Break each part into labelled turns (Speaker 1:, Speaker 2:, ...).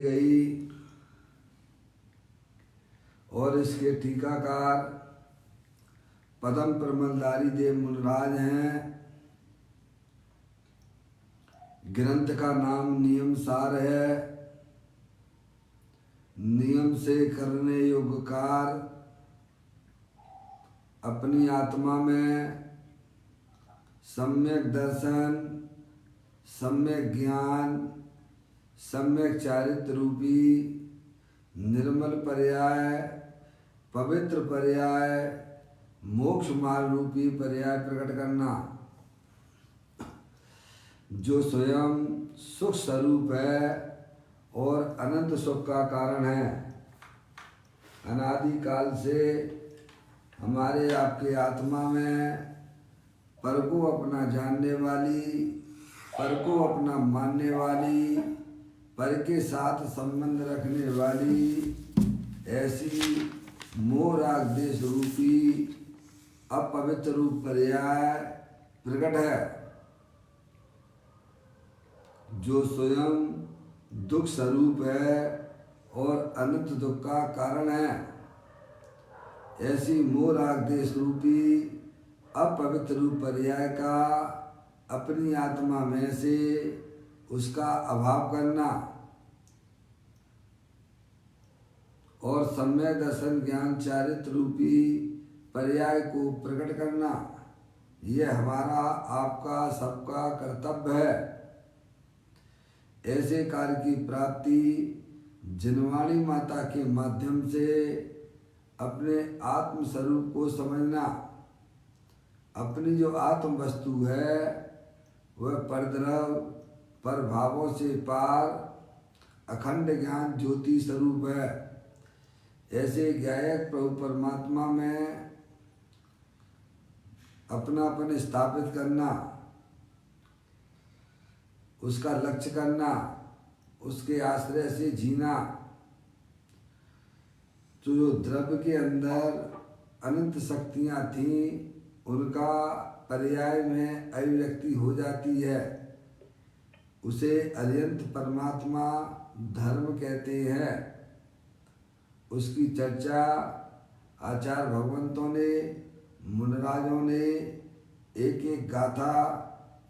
Speaker 1: गई और इसके टीकाकार पदम प्रमलधारी देव मुनराज हैं। ग्रंथ का नाम नियम सार है। नियम से करने योग्य कार्य अपनी आत्मा में सम्यक दर्शन, सम्यक ज्ञान, सम्यक चारित्र रूपी निर्मल पर्याय, पवित्र पर्याय, मोक्ष मार्ग रूपी पर्याय प्रकट करना, जो स्वयं सुख स्वरूप है और अनंत सुख का कारण है। अनादि काल से हमारे आपके आत्मा में पर को अपना जानने वाली, पर को अपना मानने वाली, पर के साथ संबंध रखने वाली ऐसी मोह राग देश रूपी अपवित्र रूप पर्याय प्रकट है, जो स्वयं दुख स्वरूप है और अनंत दुख का कारण है। ऐसी मोह राग देश रूपी अपवित्र रूप पर्याय का अपनी आत्मा में से उसका अभाव करना और सम्यक दर्शन ज्ञान चारित्र रूपी पर्याय को प्रकट करना, यह हमारा आपका सबका कर्तव्य है। ऐसे कार्य की प्राप्ति जिनवाणी माता के माध्यम से अपने आत्म स्वरूप को समझना, अपनी जो आत्म वस्तु है वह परद्रव पर भावों से पार अखंड ज्ञान ज्योति स्वरूप है। ऐसे ज्ञायक प्रभु परमात्मा में अपनापन स्थापित करना, उसका लक्ष्य करना, उसके आश्रय से जीना, तो जो द्रव्य के अंदर अनंत शक्तियाँ थीं उनका पर्याय में अभिव्यक्ति हो जाती है, उसे अत्यंत परमात्मा धर्म कहते हैं। उसकी चर्चा आचार्य भगवंतों ने, मुनराजों ने एक एक गाथा,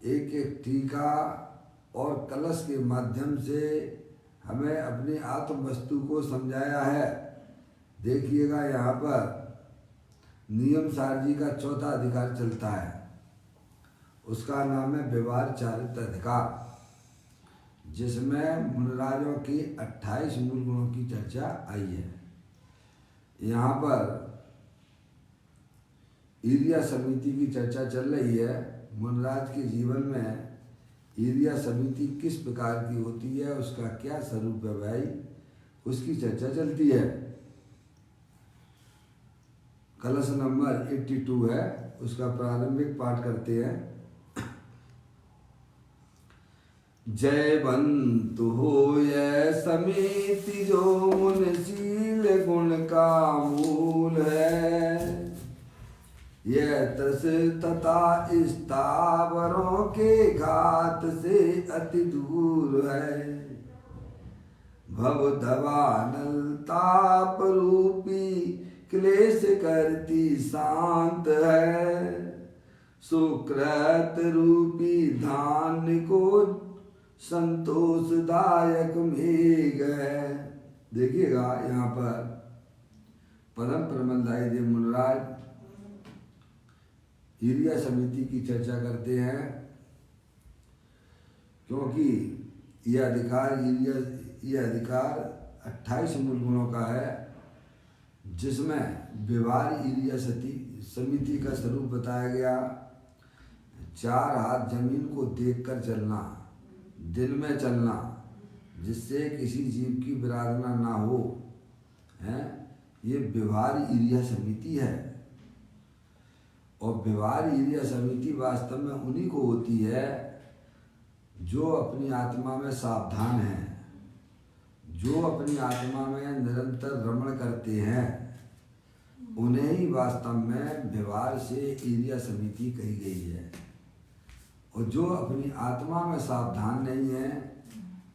Speaker 1: एक एक टीका और कलश के माध्यम से हमें अपनी आत्म वस्तु को समझाया है। देखिएगा यहाँ पर नियम सार जी का चौथा अधिकार चलता है, उसका नाम है व्यवहार चारित्र अधिकार, जिसमें मुनराजों की 28 मूल गुणों की चर्चा आई है। यहाँ पर ईर्ष्या समिति की चर्चा चल रही है। मुनराज के जीवन में ईर्ष्या समिति किस प्रकार की होती है, उसका क्या स्वरूप है भाई, उसकी चर्चा चलती है। कलश नंबर 82 है, उसका प्रारंभिक पाठ करते हैं। जय बंतु हो यह समिति जो मुनशील गुण का मूल है, यह त्रस तथा स्थावरों के घात से अति दूर है। भव धवानल ताप रूपी क्लेश करती शांत है, सुकृत रूपी धान्य को संतोषदायक मेघ है। देखिएगा यहाँ पर पदम प्रमलधारी देव मुनराज ईर्ष्या समिति की चर्चा करते हैं, क्योंकि यह अधिकार 28 मूल गुणों का है, जिसमें व्यवहार ईर्ष्या समिति का स्वरूप बताया गया। 4 हाथ जमीन को देखकर चलना, दिन में चलना, जिससे किसी जीव की विराधना ना हो, है ये व्यवहार ईर्ष्या समिति है। और व्यवहार ईर्ष्या समिति वास्तव में उन्हीं को होती है जो अपनी आत्मा में सावधान हैं, जो अपनी आत्मा में निरंतर रमण करते हैं, उन्हें ही वास्तव में व्यवहार से ईर्ष्या समिति कही गई है। और जो अपनी आत्मा में सावधान नहीं है,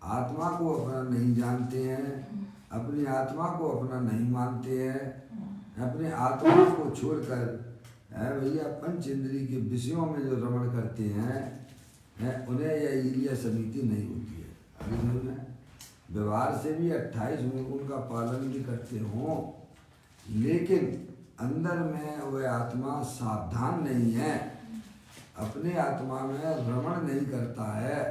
Speaker 1: आत्मा को अपना नहीं जानते हैं, अपनी आत्मा को अपना नहीं मानते हैं, अपने आत्मा को छोड़कर भैया पंच इंद्रिय के विषयों में जो रमण करते हैं, उन्हें यह ईलिया समिति नहीं होती है। अभी में व्यवहार से भी 28 गुण का पालन भी करते हों, लेकिन अंदर में वह आत्मा सावधान नहीं है, अपने आत्मा में रमण नहीं करता है,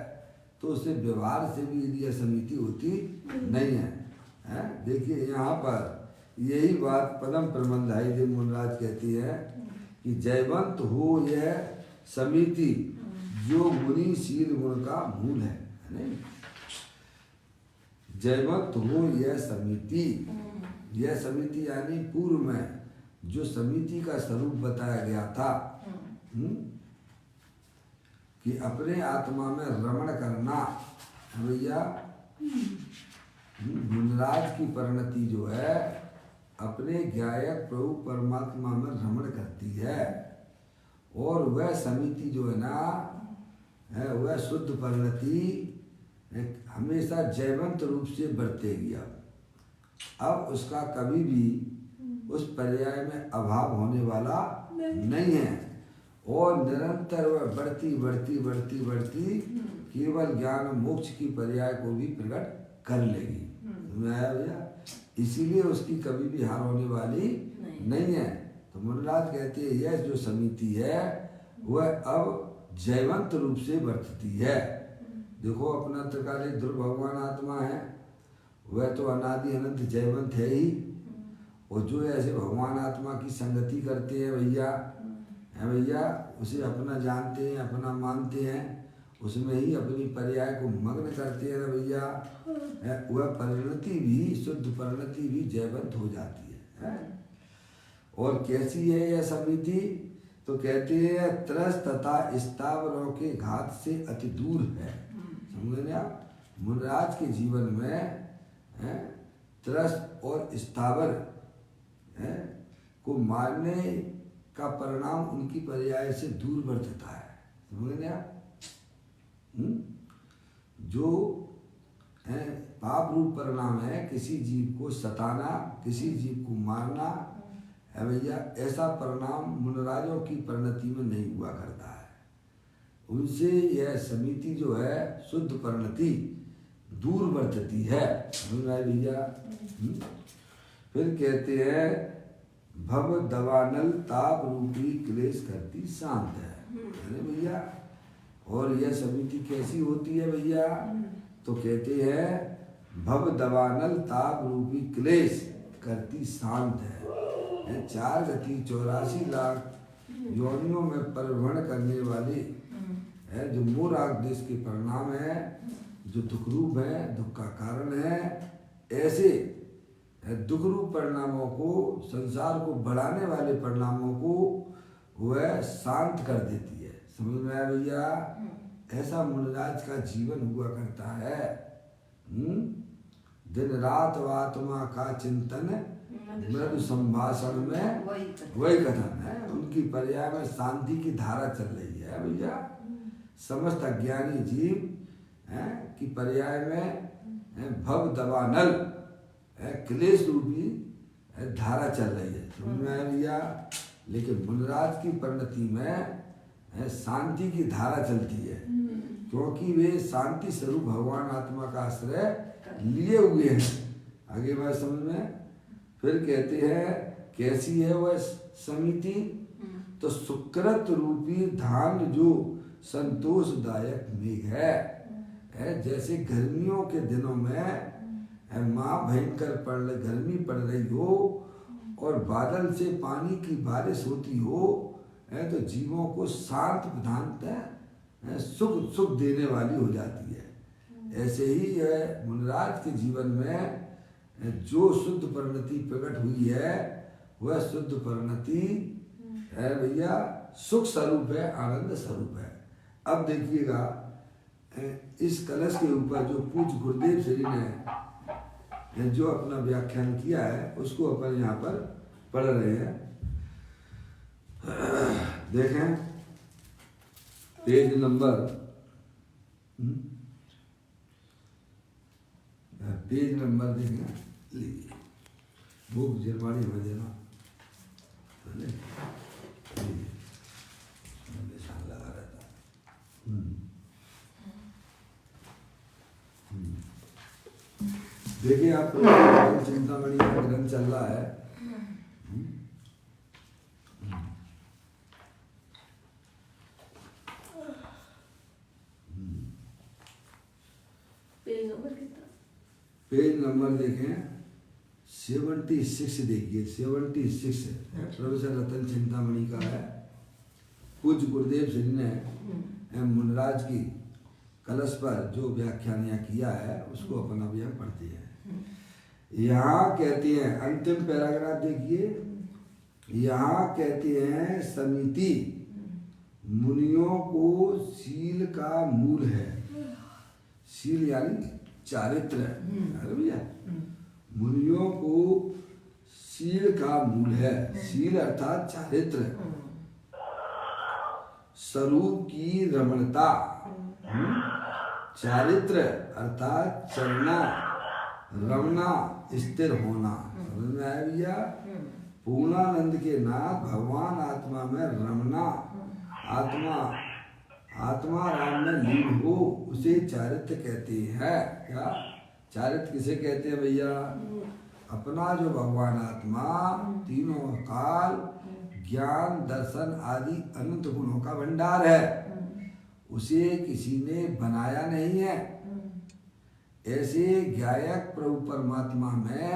Speaker 1: तो उसे व्यवहार से भी ईलिया समिति होती नहीं है। देखिए यहाँ पर यही बात पदम प्रबंधाई देव मुनराज कहती है कि जयवंत हो यह समिति जो मुनि शील गुण का मूल है, नहीं? जयवंत हो यह समिति, यह समिति यानी पूर्व में जो समिति का स्वरूप बताया गया था, कि अपने आत्मा में रमण करना भैया, मुनराज की परिणति जो है अपने ज्ञायक प्रभु परमात्मा में रमण करती है, और वह समिति जो है ना वह शुद्ध परिणति हमेशा जयवंत रूप से बरतेगी। अब उसका कभी भी उस पर्याय में अभाव होने वाला नहीं है, और निरंतर वह बढ़ती बढ़ती बढ़ती बढ़ती केवल ज्ञान मोक्ष की पर्याय को भी प्रकट कर लेगी। आया भैया, इसीलिए उसकी कभी भी हार होने वाली नहीं है। तो मुनराज कहते हैं यह जो समिति है वह अब जयवंत रूप से बरतती है। देखो अपना त्रिकालीन ध्रुव भगवान आत्मा है, वह तो अनादि अनंत जयवंत है ही, और जो ऐसे भगवान आत्मा की संगति करते हैं भैया, है भैया, उसे अपना जानते हैं, अपना मानते हैं, उसमें ही अपनी पर्याय को मग्न करते हैं ना भैया, वह परिणति भी, शुद्ध परिणति भी जयवंत हो जाती है। और कैसी है यह समिति? तो कहते हैं त्रस तथा स्थावरों के घात से अति दूर है। समझे आप? मुनराज के जीवन में त्रस और स्थावर को मारने का परिणाम उनकी पर्याय से दूर बढ़ता है। समझे आप? जो पाप रूप परिणाम है किसी जीव को सताना, किसी जीव को मारना, है भैया, ऐसा परिणाम मुनराजों की परिणति में नहीं हुआ करता है। उनसे यह समिति जो है शुद्ध परिणति दूर बरतती है भैया। फिर कहते हैं भव दवानल ताप रूपी क्लेश करती शांत है भैया। और यह समिति कैसी होती है भैया? तो कहते हैं भव दवानल ताप रूपी क्लेश करती शांत है। 4 गति 84 लाख योनियों में परिभ्रमण करने वाले है जो मोराग देश के परिणाम है, जो दुख रूप है, दुख का कारण है, ऐसे दुख रूप परिणामों को, संसार को बढ़ाने वाले परिणामों को वह शांत कर देती है। समझ में आया भैया? ऐसा मुनराज का जीवन हुआ करता है। दिन रात आत्मा का चिंतन, मृदु संभाषण में वही कथन है। उनकी पर्याय में शांति की धारा चल रही है भैया। समस्त अज्ञानी जीव की पर्याय में भव दवानल क्लेश रूपी धारा चल रही है। समझ में आया भैया? लेकिन मुनराज की परिणति में शांति की धारा चलती है, क्योंकि वे शांति स्वरूप भगवान आत्मा का आश्रय लिए हुए हैं। आगे बात समझ में? फिर कहते हैं कैसी है वह समिति? तो सुकृत रूपी धान जो संतोषदायक मेघ है, जैसे गर्मियों के दिनों में माँ भयंकर गर्मी पड़ रही हो और बादल से पानी की बारिश होती हो, तो जीवों को शांत प्रधानतः सुख देने वाली हो जाती है। ऐसे ही है मुनराज के जीवन में जो शुद्ध परिणति प्रकट हुई है वह शुद्ध परिणति है भैया, सुख स्वरूप है, आनंद स्वरूप है। अब देखिएगा इस कलश के ऊपर जो पूज्य गुरुदेव श्री ने जो अपना व्याख्यान किया है उसको अपन यहाँ पर पढ़ रहे हैं। देखें पेज नंबर पेज नंबर देखना, लीजिए बुक जिरवाणी में देना, निशान लगा रहता है। देखिए आप चिंतामणि का ग्रंथ चल रहा है। पेज नंबर देखें 76 देखिए, 76 प्रोफेसर रतन चिंतामणि का है। पूज्य गुरुदेव श्री ने मुनराज की कलश पर जो व्याख्यान यहाँ किया है उसको अपन अभी हम पढ़ते हैं। यहाँ कहते हैं, अंतिम पैराग्राफ देखिए, यहाँ कहते हैं समिति मुनियों को शील का मूल है। शील यानी चारित्र है भैया, मुनियों को शील का मूल है। शील अर्थात चारित्र, स्वरूप की रमणता, चारित्र अर्थात चलना, रमना, स्थिर होना। समझ में आया भैया? पूर्णानंद के नाथ भगवान आत्मा में रमना, आत्मा राम में लीन हो, उसे चारित्र कहते हैं। क्या चारित्र किसे कहते हैं भैया? अपना जो भगवान आत्मा तीनों काल ज्ञान दर्शन आदि अनंत गुणों का भंडार है, उसे किसी ने बनाया नहीं है। ऐसे ज्ञायक प्रभु परमात्मा में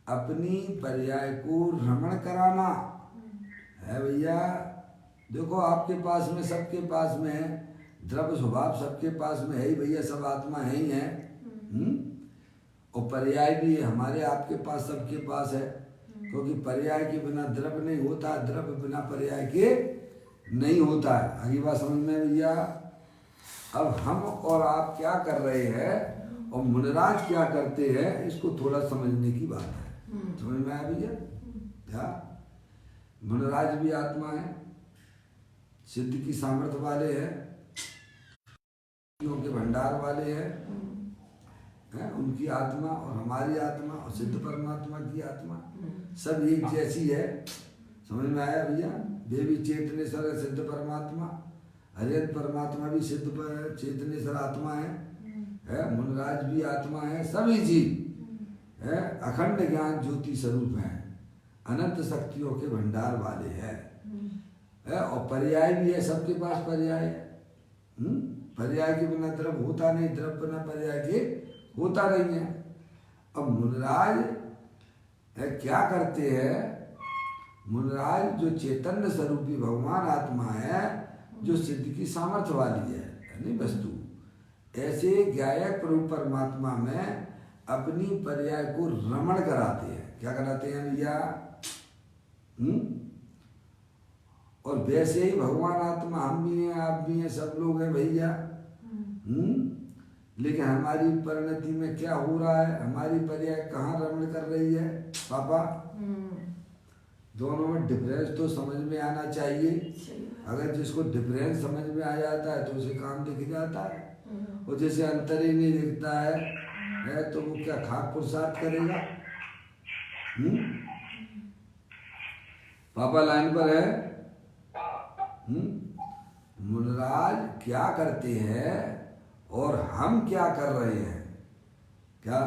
Speaker 1: अपनी पर्याय को रमण कराना है भैया। देखो आपके पास में, सबके पास में है, द्रव्य स्वभाव सबके पास में है ही भैया, सब आत्मा है ही है। और पर्याय भी है हमारे आपके पास, सबके पास है, क्योंकि पर्याय के बिना द्रव्य नहीं होता, द्रव्य बिना पर्याय के नहीं होता है। अगली बात समझ में भैया? अब हम और आप क्या कर रहे हैं और मुनराज क्या करते हैं, इसको थोड़ा समझने की बात है। समझ में आया भैया? क्या मुनराज भी आत्मा है, सिद्ध की सामर्थ्य वाले हैं, के भंडार वाले हैं, उनकी आत्मा और हमारी आत्मा और सिद्ध परमात्मा की आत्मा सब एक जैसी है। समझ में आया भैया? देवी चेतनेश्वर है सिद्ध परमात्मा, हरियत परमात्मा भी सिद्ध चेतनेश्वर आत्मा है, मुनराज भी आत्मा है, सभी जीव है अखंड ज्ञान ज्योति स्वरूप है, अनंत शक्तियों के भंडार वाले है। और पर्याय भी है, सबके पास पर्याय है। पर्याय के बिना द्रव्य होता नहीं, द्रव्य बिना पर्याय के होता नहीं है। अब मुनराज क्या करते हैं? मुनराज जो चैतन्य स्वरूपी भगवान आत्मा है, जो सिद्ध की सामर्थ्य वाली है, यानी वस्तु, ऐसे ज्ञायक प्रभु परमात्मा में अपनी पर्याय को रमण कराते हैं। क्या कराते हैं भैया? और वैसे ही भगवान आत्मा हम भी हैं, आप भी हैं, सब लोग हैं भैया। लेकिन हमारी परिणति में क्या हो रहा है? हमारी पर्याय कहाँ रमण कर रही है पापा? दोनों में डिफरेंस तो समझ में आना चाहिए। अगर जिसको डिफरेंस समझ में आ जाता है तो उसे काम दिख जाता है, और जैसे अंतर ही नहीं दिखता है तो वो क्या खाक पुरुषार्थ करेगा? पापा लाइन पर है? मुनराज क्या करते हैं और हम क्या कर रहे हैं? क्या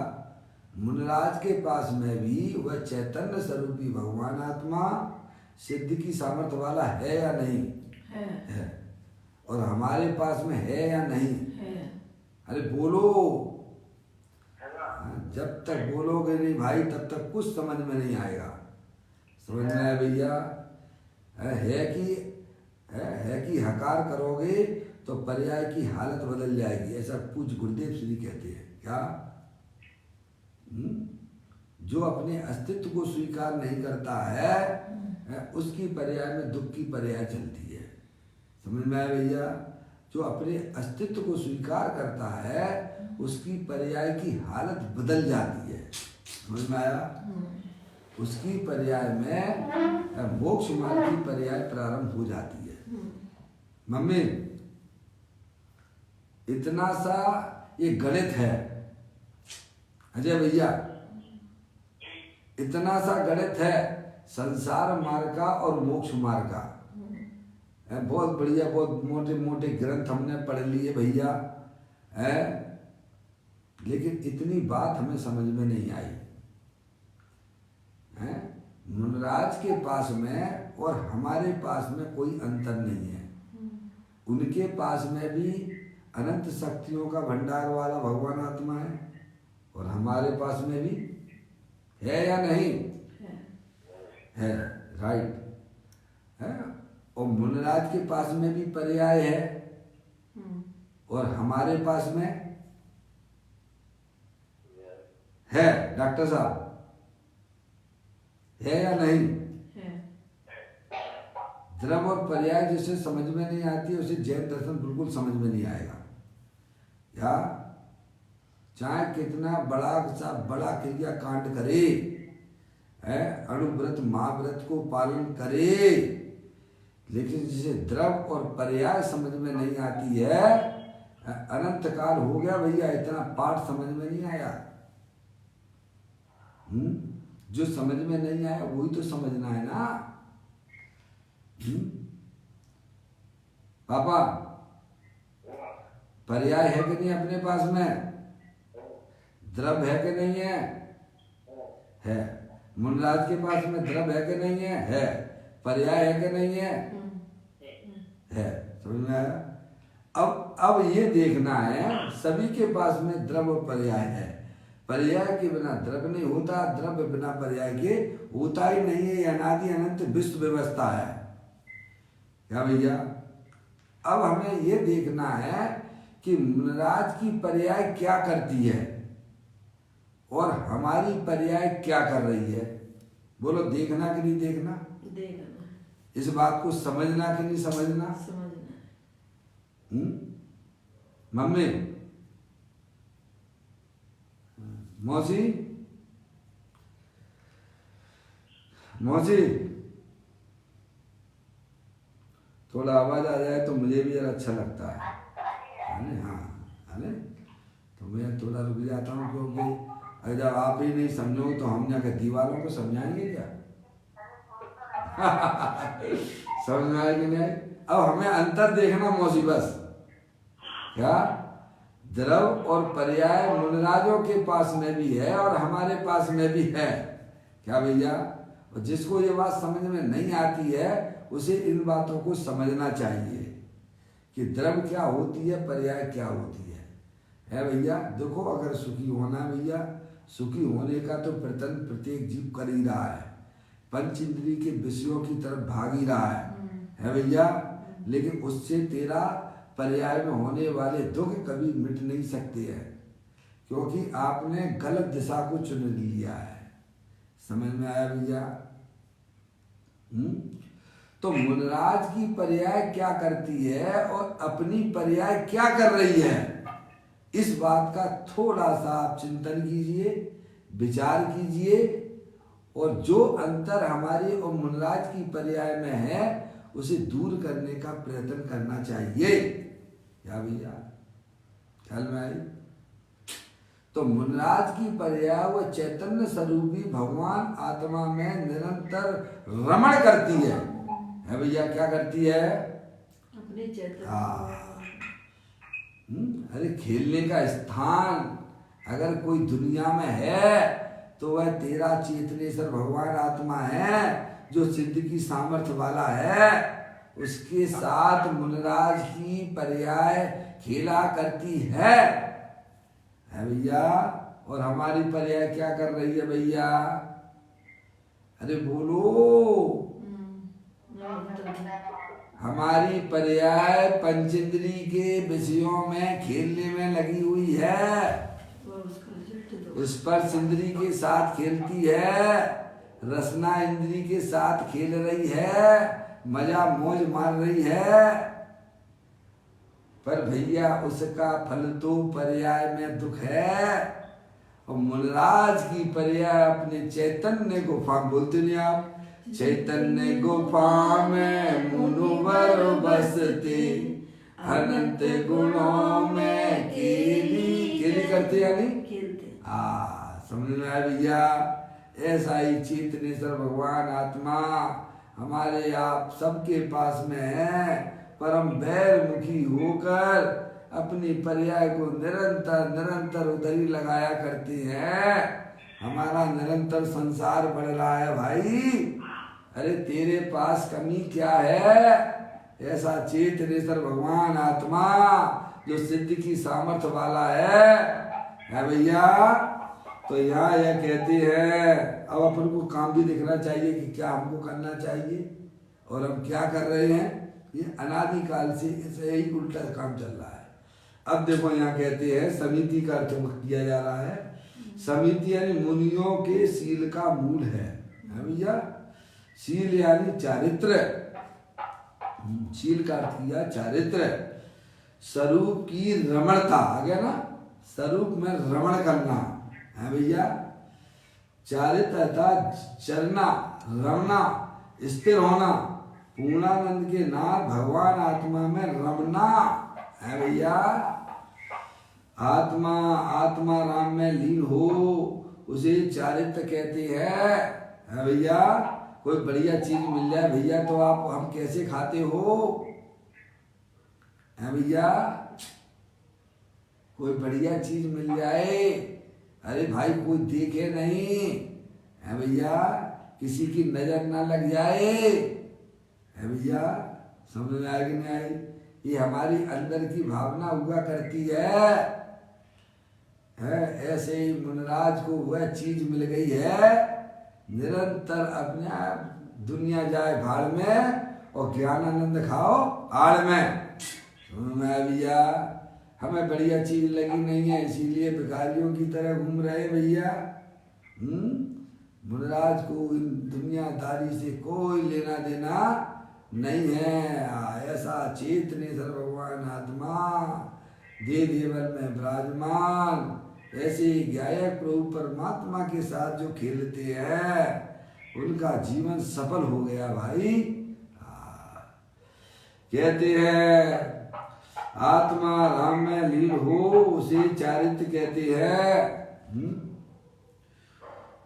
Speaker 1: मुनराज के पास में भी वह चैतन्य स्वरूपी भगवान आत्मा सिद्धि की सामर्थ्य वाला है या नहीं? है। और हमारे पास में है या नहीं? है। अरे बोलो, जब तक बोलोगे नहीं भाई तब तक कुछ समझ में नहीं आएगा। समझ में आया भैया? है कि हकार करोगे तो पर्याय की हालत बदल जाएगी, ऐसा पूज्य गुरुदेव श्री कहते हैं। क्या? जो अपने अस्तित्व को स्वीकार नहीं करता है उसकी पर्याय में दुख की पर्याय चलती है। समझ में आया भैया? जो अपने अस्तित्व को स्वीकार करता है उसकी पर्याय की हालत बदल जाती है। समझ में आया? उसकी पर्याय में मोक्ष मार्ग की पर्याय प्रारंभ हो जाती है। मम्मी इतना सा ये गणित है, अजय भैया, इतना सा गणित है संसार मार्ग का और मोक्ष मार्ग का। बहुत बढ़िया, बहुत मोटे मोटे ग्रंथ हमने पढ़ लिए भैया है, लेकिन इतनी बात हमें समझ में नहीं आई है। मुनराज के पास में और हमारे पास में कोई अंतर नहीं है। उनके पास में भी अनंत शक्तियों का भंडार वाला भगवान आत्मा है और हमारे पास में भी है या नहीं है, राइट है। और मुनराज के पास में भी पर्याय है और हमारे पास में है। डॉक्टर साहब, है या नहीं है? द्रव और पर्याय जिसे समझ में नहीं आती उसे जैन दर्शन बिल्कुल समझ में नहीं आएगा। या चाहे कितना बड़ा क्रिया कांड करे है, अणुव्रत महाव्रत को पालन करे, लेकिन जिसे द्रव और पर्याय समझ में नहीं आती है, अनंत काल हो गया भैया, इतना पाठ समझ में नहीं आया। जो समझ में नहीं आया वही तो समझना है ना। पापा, पर्याय है कि नहीं अपने पास में? द्रव है कि नहीं है? है। मुनराज के पास में द्रव है कि नहीं है? है। पर्याय है कि नहीं है? है। समझ में आया? अब ये देखना है, सभी के पास में द्रव और पर्याय है। पर्याय के बिना द्रव नहीं होता, द्रव बिना पर्याय के होता ही नहीं है। अनादि अनंत विश्व व्यवस्था है क्या भैया? अब हमें ये देखना है कि मुनराज की पर्याय क्या करती है और हमारी पर्याय क्या कर रही है। बोलो, देखना कि नहीं देखना?
Speaker 2: देखना।
Speaker 1: इस बात को समझना कि नहीं समझना?
Speaker 2: समझना।
Speaker 1: मम्मी, मौसी, मौसी, थोड़ा आवाज आ जाए तो मुझे भी जरा अच्छा लगता है ना। हाँ, है तो मैं थोड़ा रुक जाता हूँ, क्योंकि अगर जब आप ही नहीं समझो तो हम जाकर दीवारों को समझाएंगे क्या? समझ में आए कि नहीं? अब हमें अंतर देखना मौसी, बस क्या द्रव और पर्याय मुनराजों के पास में भी है और हमारे पास में भी है क्या भैया? और जिसको ये बात समझ में नहीं आती है उसे इन बातों को समझना चाहिए कि द्रव क्या होती है, पर्याय क्या होती है भैया? देखो, अगर सुखी होना भैया, सुखी होने का तो प्रयत्न प्रत्येक जीव कर ही रहा है, पंच इंद्रिय के विषयों की तरफ भाग ही रहा है भैया, लेकिन उससे तेरा पर्याय में होने वाले दुख कभी मिट नहीं सकते हैं, क्योंकि आपने गलत दिशा को चुन लिया है। समझ में आया भैया? तो मुनराज की पर्याय क्या करती है और अपनी पर्याय क्या कर रही है, इस बात का थोड़ा सा आप चिंतन कीजिए, विचार कीजिए, और जो अंतर हमारे और मुनराज की पर्याय में है उसे दूर करने का प्रयत्न करना चाहिए क्या भैया? ख्याल में आई? तो मुनराज की पर्याय व चैतन्य स्वरूपी भगवान आत्मा में निरंतर रमण करती है भैया? क्या करती है?
Speaker 2: अपने चैतन्य।
Speaker 1: अरे, खेलने का स्थान अगर कोई दुनिया में है तो वह तेरा चेतनेश्वर भगवान आत्मा है, जो सिद्ध की सामर्थ्य वाला है। उसके साथ मुनराज की पर्याय खेला करती है भैया। और हमारी पर्याय क्या कर रही है भैया? अरे बोलो। हमारी पर्याय पंचेंद्री के विषयों में खेलने में लगी हुई है, स्पर्श इंद्री के साथ खेलती है, रसना इंद्री के साथ खेल रही है, मजा मौज मार रही है। पर भैया उसका फल तो पर्याय में दुख है। और मुनराज की पर्याय अपने चैतन्य गुफा, बोलते नहीं आप? चैतन्य गुफा में मुनुवर बसते, अनंत गुणों में केली करते, यानी समझ में आया भैया? ऐसा ही चेतनेश्वर भगवान आत्मा हमारे आप सबके पास में है। परम बैरमुखी होकर अपनी पर्याय को निरंतर निरंतर उधर ही लगाया करते हैं। हमारा निरंतर संसार बढ़ रहा है भाई। अरे तेरे पास कमी क्या है? ऐसा चेतनेश्वर भगवान आत्मा जो सिद्धि की सामर्थ्य वाला है भैया। तो यहाँ यह कहते हैं, अब अपन को काम भी दिखना चाहिए कि क्या हमको करना चाहिए और हम क्या कर रहे हैं। ये अनादिकाल से ऐसे ही उल्टा काम चल रहा है। अब देखो यहाँ कहते हैं समिति का अर्थ किया जा रहा है। समिति यानी मुनियों के शील का मूल है भैया। शील यानी चारित्र, शील का अर्थ किया चारित्र। स्वरूप की रमणता आ गया ना, स्वरूप में रमण करना है भैया। चारित्र था चरना, रमना, स्थिर होना। पूर्णानंद के नाथ भगवान आत्मा में रमना है भैया। आत्मा आत्मा राम में लीन हो उसे चारित्र कहते हैं भैया। कोई बढ़िया चीज मिल जाए भैया तो आप हम कैसे खाते हो है भैया? कोई बढ़िया चीज मिल जाए, अरे भाई कोई देखे नहीं है भैया, किसी की नजर ना लग जाए है भैया। समझ में आए कि नहीं आई? ये हमारी अंदर की भावना हुआ करती है। ऐसे ही मुनराज को वह चीज मिल गई है, निरंतर अपने दुनिया जाए भाड़ में और ज्ञानानंद खाओ आड़ में। समझ में आया भैया? हमें बढ़िया चीज लगी नहीं है इसीलिए भिखारियों की तरह घूम रहे भैया। मुनराज को इन दुनियादारी से कोई लेना देना नहीं है। ऐसा चेतनेश्वर भगवान आत्मा दे देवल में विराजमान ऐसे गायक प्रभु परमात्मा के साथ जो खेलते हैं उनका जीवन सफल हो गया भाई। कहते हैं आत्मा राम में लीन हो उसे चारित्र कहते हैं।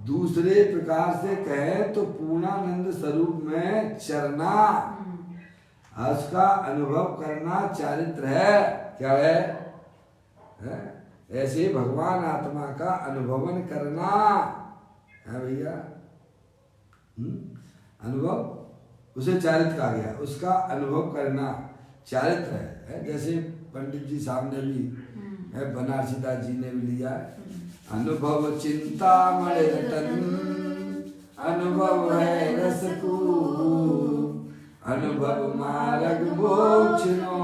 Speaker 1: दूसरे प्रकार से कहे तो पूर्णानंद स्वरूप में चरना, उसका अनुभव करना चारित्र है। क्या है? ऐसे भगवान आत्मा का अनुभवन करना है भैया। अनुभव उसे चारित्र कहा गया, उसका अनुभव करना चारित्र है। जैसे पंडित जी साहब ने भी है, बनारसी दास जी ने भी लिया है। अनुभव चिंता मणि रतन, अनुभव है रसकू, अनुभव मार्ग मोक्ष नो,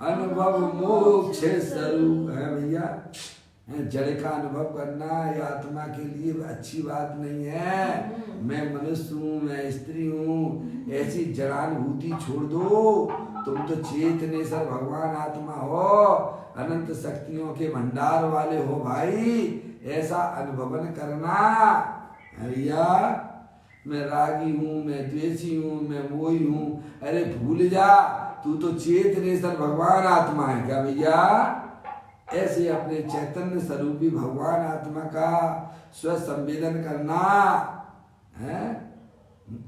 Speaker 1: अनुभव मोक्ष स्वरूप है भैया। जड़ का अनुभव करना ये आत्मा के लिए अच्छी बात नहीं है। मैं मनुष्य हूँ, मैं स्त्री हूँ, ऐसी जड़ानुभूति छोड़ दो। तुम तो चेतनेश्वर भगवान आत्मा हो, अनंत शक्तियों के भंडार वाले हो भाई। ऐसा अनुभवन करना भैया। मैं रागी हूँ, मैं द्वेषी हूँ, मैं मोही हूँ, अरे भूल जा, तू तो चेतनेश्वर भगवान आत्मा है। क्या भैया? ऐसे अपने चैतन्य स्वरूपी भगवान आत्मा का स्वसंवेदन करना है,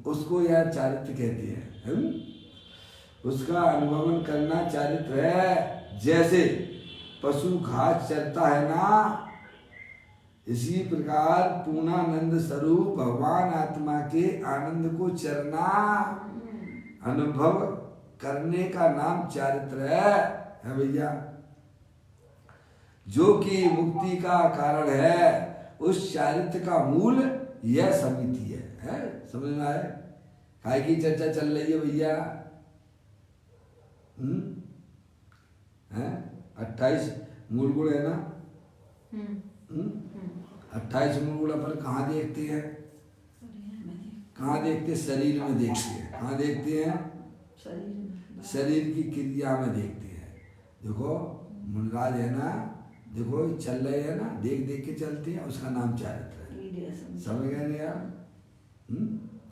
Speaker 1: उसको यह चारित्र कहते हैं। उसका अनुभवन करना चारित्र है। जैसे पशु घास चरता है ना, इसी प्रकार पूर्णानंद स्वरूप भगवान आत्मा के आनंद को चरना, अनुभव करने का नाम चारित्र है भैया। जो कि मुक्ति का कारण है, उस चारित्र का मूल यह समिति है। समझ में आए? काय की चर्चा चल रही है भैया? 28 मूल गुण है ना। 28 मूल गुण अपन कहाँ देखते हैं? कहाँ देखते हैं? शरीर में देखते हैं। कहाँ देखते हैं? शरीर की क्रिया में देखते हैं। देखो मुनराज है ना, देखो चल रहे हैं ना, देख देख के चलते हैं, उसका नाम चारित्र है। समझ गए नहीं यार?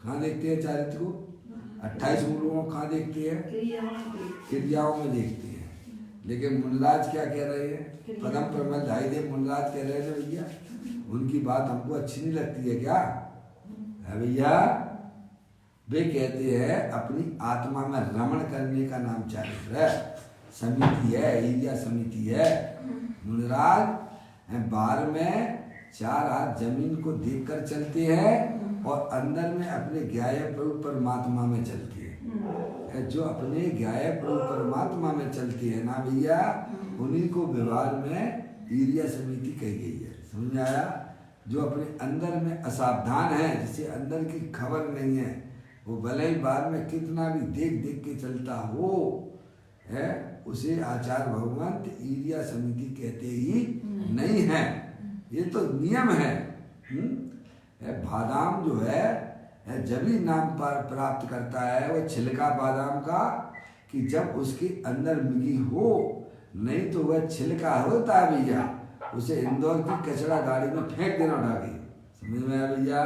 Speaker 1: कहाँ देखते हैं चारित्र को? 28 मूलों को कहाँ देखते हैं? क्रियाओं में देखते हैं। लेकिन मुनराज क्या कह रहे हैं? पदम प्रमद ढाई देव मुनराज कह रहे हैं भैया, उनकी बात हमको अच्छी नहीं लगती है क्या है भैया? वे कहते हैं अपनी आत्मा में रमण करने का नाम चारित्र है, समिति है, ईर्ष्या समिति है। मुनिराज बाहर में 4 हाथ जमीन को देखकर चलते हैं और अंदर में अपने ज्ञेय प्रभु परमात्मा में चलते हैं। जो अपने ज्ञेय प्रभु परमात्मा में चलते हैं ना भैया, उन्हीं को व्यवहार में ईर्ष्या समिति कही गई है। समझ में आया? जो अपने अंदर में असावधान है, जिसे अंदर की खबर नहीं है, वो भले ही बाहर में कितना भी देख देख के चलता हो है, उसे आचार्य भगवंत ईर्ष्या समिति कहते ही नहीं है। ये तो नियम है। बादाम जो है जब ही नाम पर प्राप्त करता है वो छिलका बादाम का, कि जब उसके अंदर मिगी हो, नहीं तो वह छिलका होता है भैया, उसे इंदौर की कचरा गाड़ी में फेंक देना उठा के। समझ में आया भैया?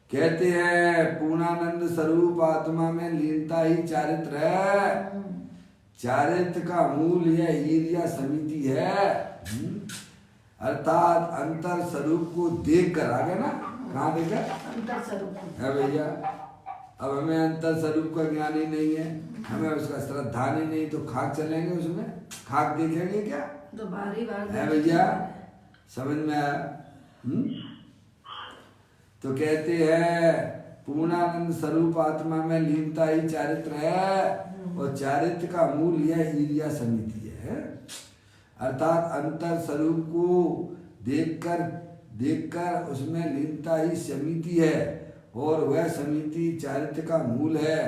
Speaker 1: कहते हैं पूर्णानंद स्वरूप आत्मा में लीनता ही चारित्र है। चारित्र का मूल यह ईर्ष्या समिति है। अर्थात अंतर स्वरूप को देख कर, आ गया ना? कहाँ देखा?
Speaker 2: अंतर स्वरूप
Speaker 1: है भैया। अब हमें अंतर स्वरूप का ज्ञान ही नहीं है, हमें उसका श्रद्धा ही नहीं, तो खाक चलेंगे उसमें? खाक देखेंगे क्या?
Speaker 2: तो बारी बार
Speaker 1: है भैया। समझ में आया? तो कहते हैं पूर्णानंद स्वरूप आत्मा में लीनता ही चारित्र है, और चारित्र का मूल यह ईर्ष्या समिति है। अर्थात अंतर स्वरूप को देखकर उसमें लीनता ही समिति है, और वह समिति चारित्र का मूल है,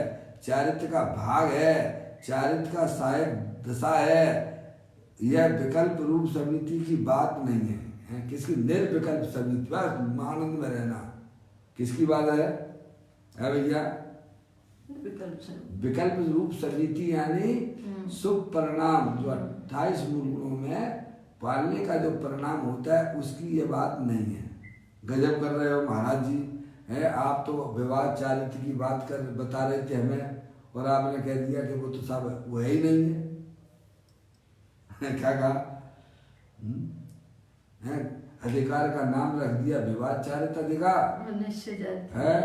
Speaker 1: चारित्र का भाग है, चारित्र का सहायक दशा है। यह विकल्प रूप समिति की बात नहीं है। किसकी? निर्विकल्प समिति, बस आनंद में रहना। किसकी बात है भैया? विकल्प रूप समिति यानी शुभ परिणाम, जो 28 मूल गुणों में पालने का जो परिणाम होता है, उसकी ये बात नहीं है। गजब कर रहे हो महाराज जी है। आप तो विवाह चारित्र की बात कर बता रहे थे हमें, और आपने कह दिया कि वो तो सब वो है ही नहीं है। क्या कहा? अधिकार का नाम रख दिया विवाह चारित्र अधिकार है,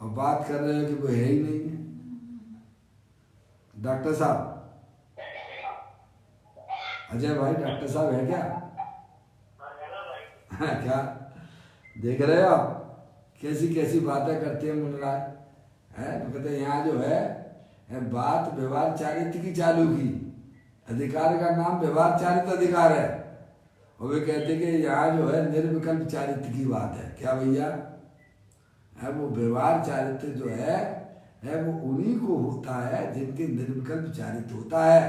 Speaker 1: और बात कर रहे हो कि वो है ही नहीं है। डॉक्टर साहब, अजय भाई डॉक्टर साहब है क्या? क्या देख रहे हो आप? कैसी कैसी बातें करते हैं मुनिराज है। तो कहते हैं यहाँ जो है बात व्यवहार चारित्र की चालू की, अधिकार का नाम व्यवहार चारित्र अधिकार है, और वे कहते कि यहाँ जो है निर्विकल्प चारित्र की बात है। क्या भैया? है वो व्यवहार चारित्र जो है वो उन्हीं को होता है जिनके निर्विकल्प चारित्र होता है।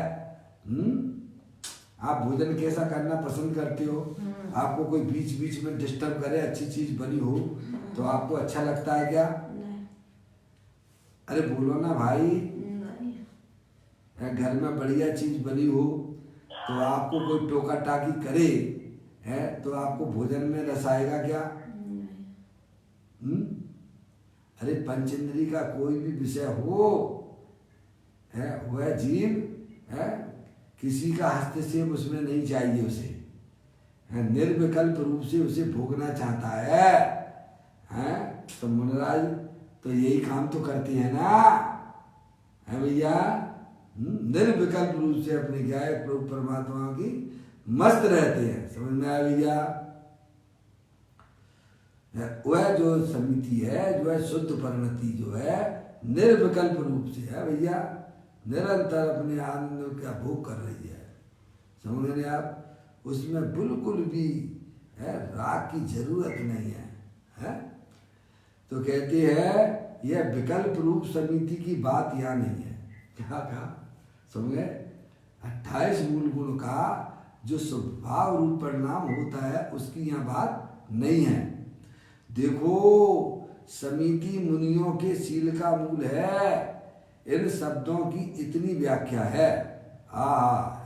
Speaker 1: आप भोजन कैसा करना पसंद करते हो? आपको कोई बीच बीच में डिस्टर्ब करे, अच्छी चीज बनी हो तो आपको अच्छा लगता है क्या? अरे बोलो ना भाई। घर में बढ़िया चीज बनी हो तो आपको कोई टोका टाकी करे है तो आपको भोजन में रस आएगा क्या? अरे पंचेंद्री का कोई भी विषय हो है, वह जीव है, किसी का हस्तक्षेप उसमें नहीं चाहिए, उसे निर्विकल्प रूप से उसे भोगना चाहता है। तो मुनिराज तो यही काम तो करते हैं ना है भैया। निर्विकल्प रूप से अपने ज्ञाय प्रभु परमात्मा की मस्त रहते हैं। समझ में आया भैया? वह जो समिति है, जो है शुद्ध परिणति, जो है निर्विकल्प रूप से है भैया, निरंतर अपने आनंद का भोग कर रही है। समझ रहे आप? उसमें बिल्कुल भी राग की जरूरत नहीं है। तो कहते हैं यह विकल्प रूप समिति की बात यहाँ नहीं है। क्या कहा? समझे? 28 मूल गुण का जो स्वभाव रूप परिणाम होता है उसकी यहाँ बात नहीं है। देखो, समिति मुनियों के शील का मूल है। इन शब्दों की इतनी व्याख्या है।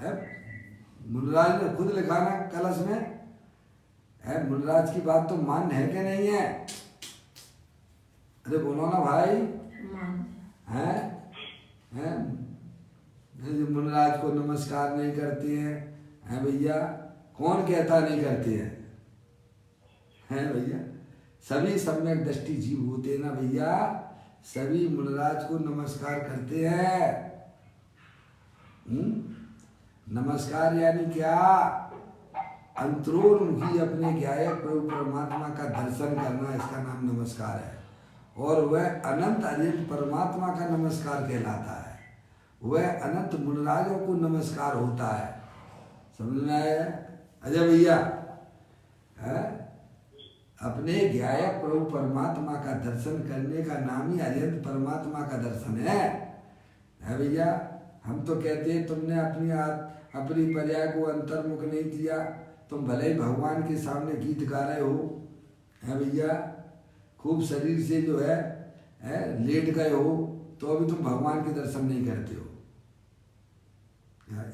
Speaker 1: है मुनिराज ने खुद लिखा ना कलश में है। मुनिराज की बात तो मान्य है कि नहीं है? अरे बोलो ना भाई। हैं मुनिराज को नमस्कार नहीं करते हैं भैया, कौन कहता नहीं करते हैं भैया? सभी सम्यक दृष्टि जीव होते हैं ना भैया, सभी मुनराज को नमस्कार करते हैं। नमस्कार यानी क्या? अंतरोन्मुखी अपने ज्ञायक प्रभु परमात्मा का दर्शन करना, इसका नाम नमस्कार है। और वह अनंत अनंत परमात्मा का नमस्कार कहलाता है। वह अनंत मुनराजों को नमस्कार होता है। समझ में आया अजय भैया? है अपने ज्ञायक प्रभु परमात्मा का दर्शन करने का नाम ही अनंत परमात्मा का दर्शन है भैया? हम तो कहते हैं तुमने अपनी पर्याय को अंतर्मुख नहीं किया, तुम भले ही भगवान के सामने गीत गा रहे हो है भैया, खूब शरीर से जो है लेट गए हो, तो अभी तुम भगवान के दर्शन नहीं करते हो।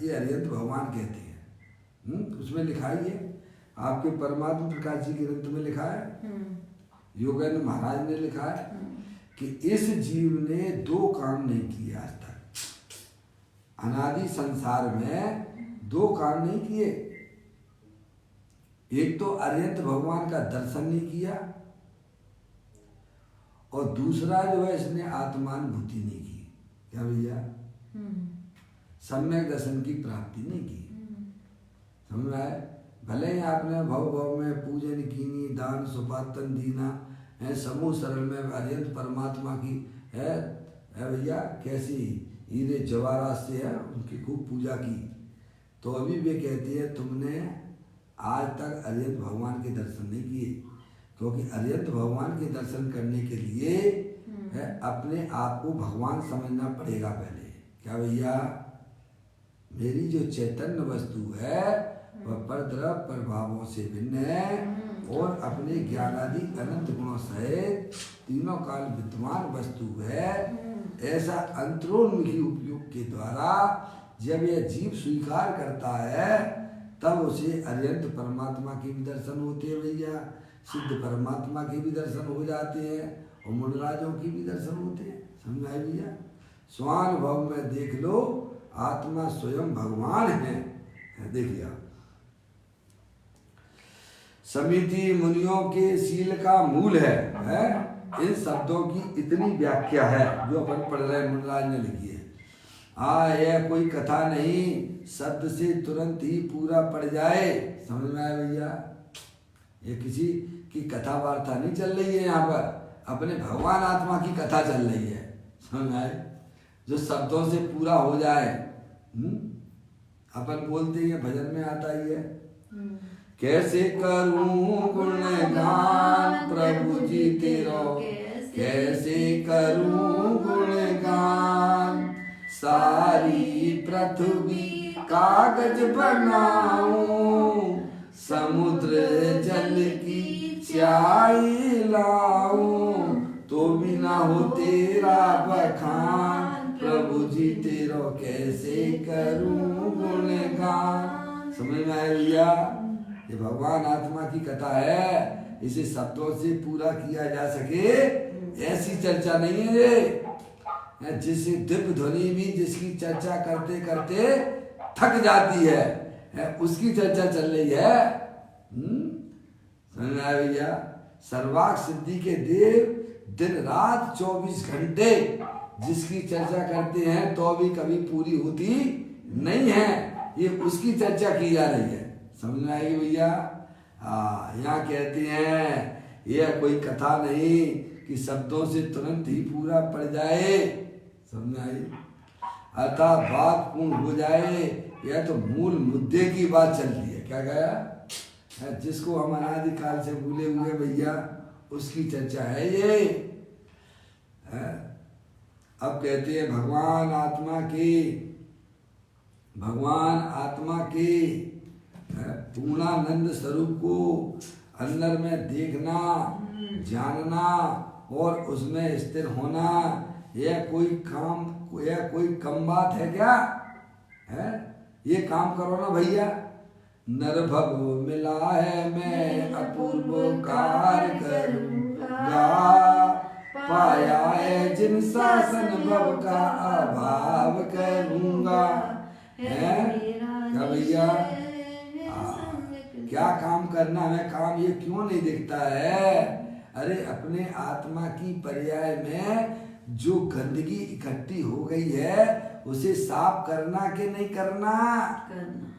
Speaker 1: ये अरिहंत भगवान कहते हैं। उसमें लिखा ही है, आपके परमात्मा प्रकाश जी के ग्रंथ में लिखा है, योगेंद्र महाराज ने लिखा है कि इस जीव ने दो काम नहीं किए आज तक। अनादि संसार में दो काम नहीं किए। एक तो अरिहंत भगवान का दर्शन नहीं किया, और दूसरा जो है इसने आत्मानुभूति नहीं की। क्या भैया? सम्यक दर्शन की प्राप्ति नहीं की। समझ में आए? भले ही आपने भव में पूजन कीनी, दान सुपातन दीना है, समूह सरल में अरिहंत परमात्मा की है भैया, कैसी हीरे जवाहरात से है उनकी खूब पूजा की, तो अभी वे कहती है तुमने आज तक अरिहंत भगवान के दर्शन नहीं किए। क्योंकि अरिहंत भगवान के दर्शन करने के लिए है अपने आप को भगवान समझना पड़ेगा पहले। क्या भैया? मेरी जो चैतन्य वस्तु है वह परद्रव्य प्रभावों से भिन्न है और अपने ज्ञानादि अनंत गुणों सहित तीनों काल विद्यमान वस्तु है। ऐसा अंतरोन्मुखी उपयोग के द्वारा जब यह जीव स्वीकार करता है तब उसे अरिहंत परमात्मा के भी दर्शन होते हैं भैया, सिद्ध परमात्मा के भी दर्शन हो जाते हैं और मुनराजों के भी दर्शन होते हैं। समझ आए भैया? स्वानुभव में देख लो, आत्मा स्वयं भगवान है। देखिए आप, समिति मुनियों के शील का मूल है? इन शब्दों की इतनी व्याख्या है जो अपन पढ़ रहे हैं, मुनराज ने लिखी है। यह कोई कथा नहीं, शब्द से तुरंत ही पूरा पड़ जाए। समझ में आया भैया? ये किसी की कथा वार्ता नहीं चल रही है यहाँ पर, अपने भगवान आत्मा की कथा चल रही है। समझ में आए? जो शब्दों से पूरा हो जाए। अपन बोलते हैं, भजन में आता ही है, कैसे करूं गुणगान प्रभु जी तेरो, कैसे करूं गुणगान, सारी पृथ्वी कागज बनाऊं, समुद्र जल की स्याही लाऊं, तो भी ना हो तेरा बखान, प्रभु जी तेरो कैसे करूं गुणगान। समझ में आया भैया? ये भगवान आत्मा की कथा है, इसे शब्दों से पूरा किया जा सके ऐसी चर्चा नहीं है ये। जिस दिव्य ध्वनि भी जिसकी चर्चा करते करते थक जाती है, उसकी चर्चा चल रही है। समझ में आया भैया? सर्वाक सिद्धि के देव दिन रात 24 घंटे जिसकी चर्चा करते हैं तो भी कभी पूरी होती नहीं है, ये उसकी चर्चा की जा रही है। समझ में आएगी भैया? यहाँ कहते हैं यह कोई कथा नहीं कि शब्दों से तुरंत ही पूरा पड़ जाए। समझ में आई? अतः बात पूर्ण हो जाए, यह तो मूल मुद्दे की बात चलती है। क्या कहा? जिसको हम अनादिकाल से भूले हुए भैया, उसकी चर्चा है ये। अब कहते हैं भगवान आत्मा के पूर्णानंद स्वरूप को अंदर में देखना, जानना और उसमें स्थिर होना, यह कोई कम बात है क्या? है ये काम करो ना भैया। नरभव मिला है मैं अपूर्व कार्य करूंगा, पाया है जिन शासन भव का अभाव करूंगा। है क्या भैया? क्या काम करना है, काम ये क्यों नहीं दिखता है? अरे अपने आत्मा की पर्याय में जो गंदगी इकट्ठी हो गई है उसे साफ करना कि नहीं करना?
Speaker 2: करना।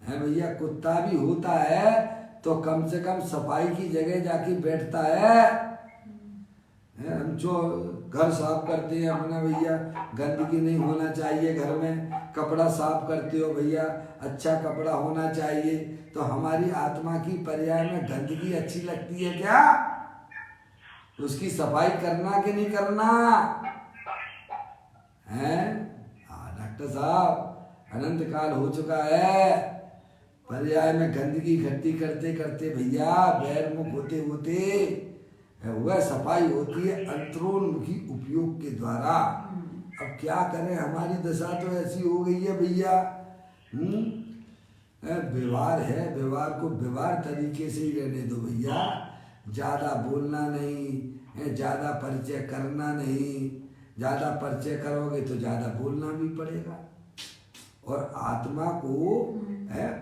Speaker 1: है भैया, कुत्ता भी होता है तो कम से कम सफाई की जगह जाके बैठता है। हम जो घर साफ करते हैं अपना भैया, गंदगी नहीं होना चाहिए घर में। कपड़ा साफ करते हो भैया, अच्छा कपड़ा होना चाहिए। तो हमारी आत्मा की पर्याय में गंदगी अच्छी लगती है क्या? उसकी सफाई करना कि नहीं करना है? डॉक्टर साहब, अनंत काल हो चुका है, पर्याय में गंदगी इकट्ठी करते करते भैया बैर मुख होते होते वह सफाई होती है अंतरोन्मुखी उपयोग के द्वारा। अब क्या करें, हमारी दशा तो ऐसी हो गई है भैया। व्यवहार है, व्यवहार को व्यवहार तरीके से ही रहने दो भैया। ज़्यादा बोलना नहीं, ज़्यादा परिचय करना नहीं। ज़्यादा परिचय करोगे तो ज़्यादा बोलना भी पड़ेगा। और आत्मा को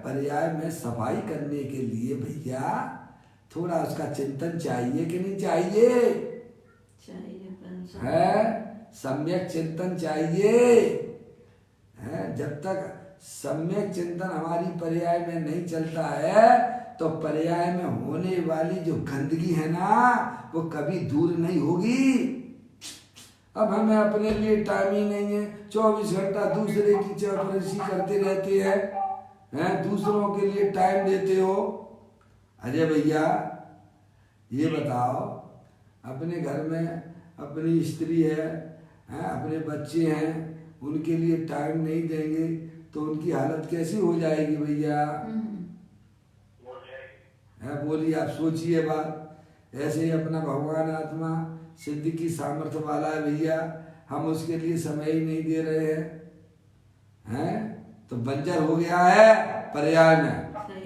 Speaker 1: पर्याय में सफाई करने के लिए भैया थोड़ा उसका चिंतन चाहिए कि नहीं चाहिए?
Speaker 2: चाहिए
Speaker 1: है, सम्यक चिंतन चाहिए है। जब तक सम्यक चिंतन हमारी पर्याय में नहीं चलता है तो पर्याय में होने वाली जो गंदगी है ना वो कभी दूर नहीं होगी। अब हमें अपने लिए टाइम ही नहीं है, 24 घंटा दूसरे की चौपरसी करते रहते हैं, दूसरों के लिए टाइम देते हो। अरे भैया ये बताओ, अपने घर में अपनी स्त्री है, अपने बच्चे हैं, उनके लिए टाइम नहीं देंगे तो उनकी हालत कैसी हो जाएगी भैया? बोलिए, आप सोचिए बात। ऐसे ही अपना भगवान आत्मा सिद्धि की सामर्थ्य वाला है भैया, हम उसके लिए समय ही नहीं दे रहे हैं तो बंजर हो गया है पर्याय में।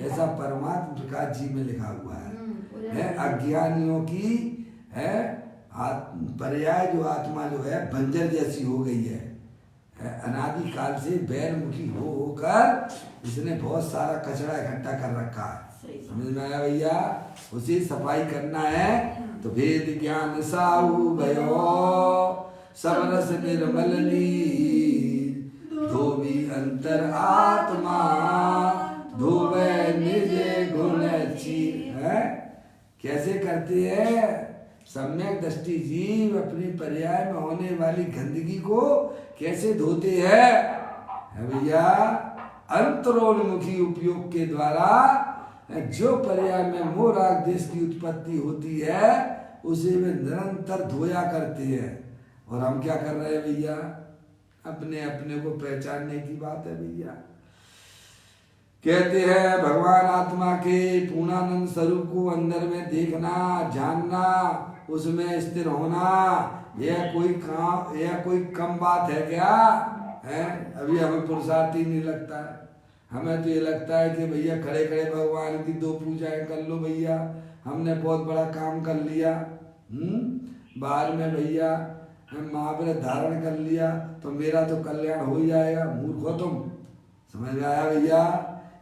Speaker 1: ऐसा परमात्मा प्रकाश जी में लिखा हुआ है। अज्ञानियों की है पर्याय जो आत्मा जो है बंजर जैसी हो गई है। अनादि काल से बैरमुखी होकर इसने बहुत सारा कचरा इकट्ठा कर रखा है। समझ में आया भैया? उसे सफाई करना है तो वेद ज्ञान साहु भयो सब रस निर्मल नीर धोबी अंतर आत्मा धोवे निज गुण है। कैसे करते हैं? सम्यक दृष्टि जीव अपनी पर्याय में होने वाली गंदगी को कैसे धोते हैं भैया? अंतरोन्मुखी उपयोग के द्वारा जो पर्याय में मोह राग देश की उत्पत्ति होती है उसे वे निरंतर धोया करते हैं। और हम क्या कर रहे हैं भैया? अपने अपने को पहचानने की बात है भैया। कहते हैं भगवान आत्मा के पूर्णानंद स्वरूप को अंदर में देखना, जानना, उसमें स्थिर होना, यह कोई कम बात है क्या? है अभी हमें पुरुषार्थ ही नहीं लगता है। हमें तो ये लगता है कि भैया खड़े खड़े भगवान की 2 पूजाएं कर लो भैया, हमने बहुत बड़ा काम कर लिया। बाहर में भैया महाव्रत धारण कर लिया तो मेरा तो कल्याण हो ही जाएगा। मूर्ख हो तुम। समझ में आया भैया?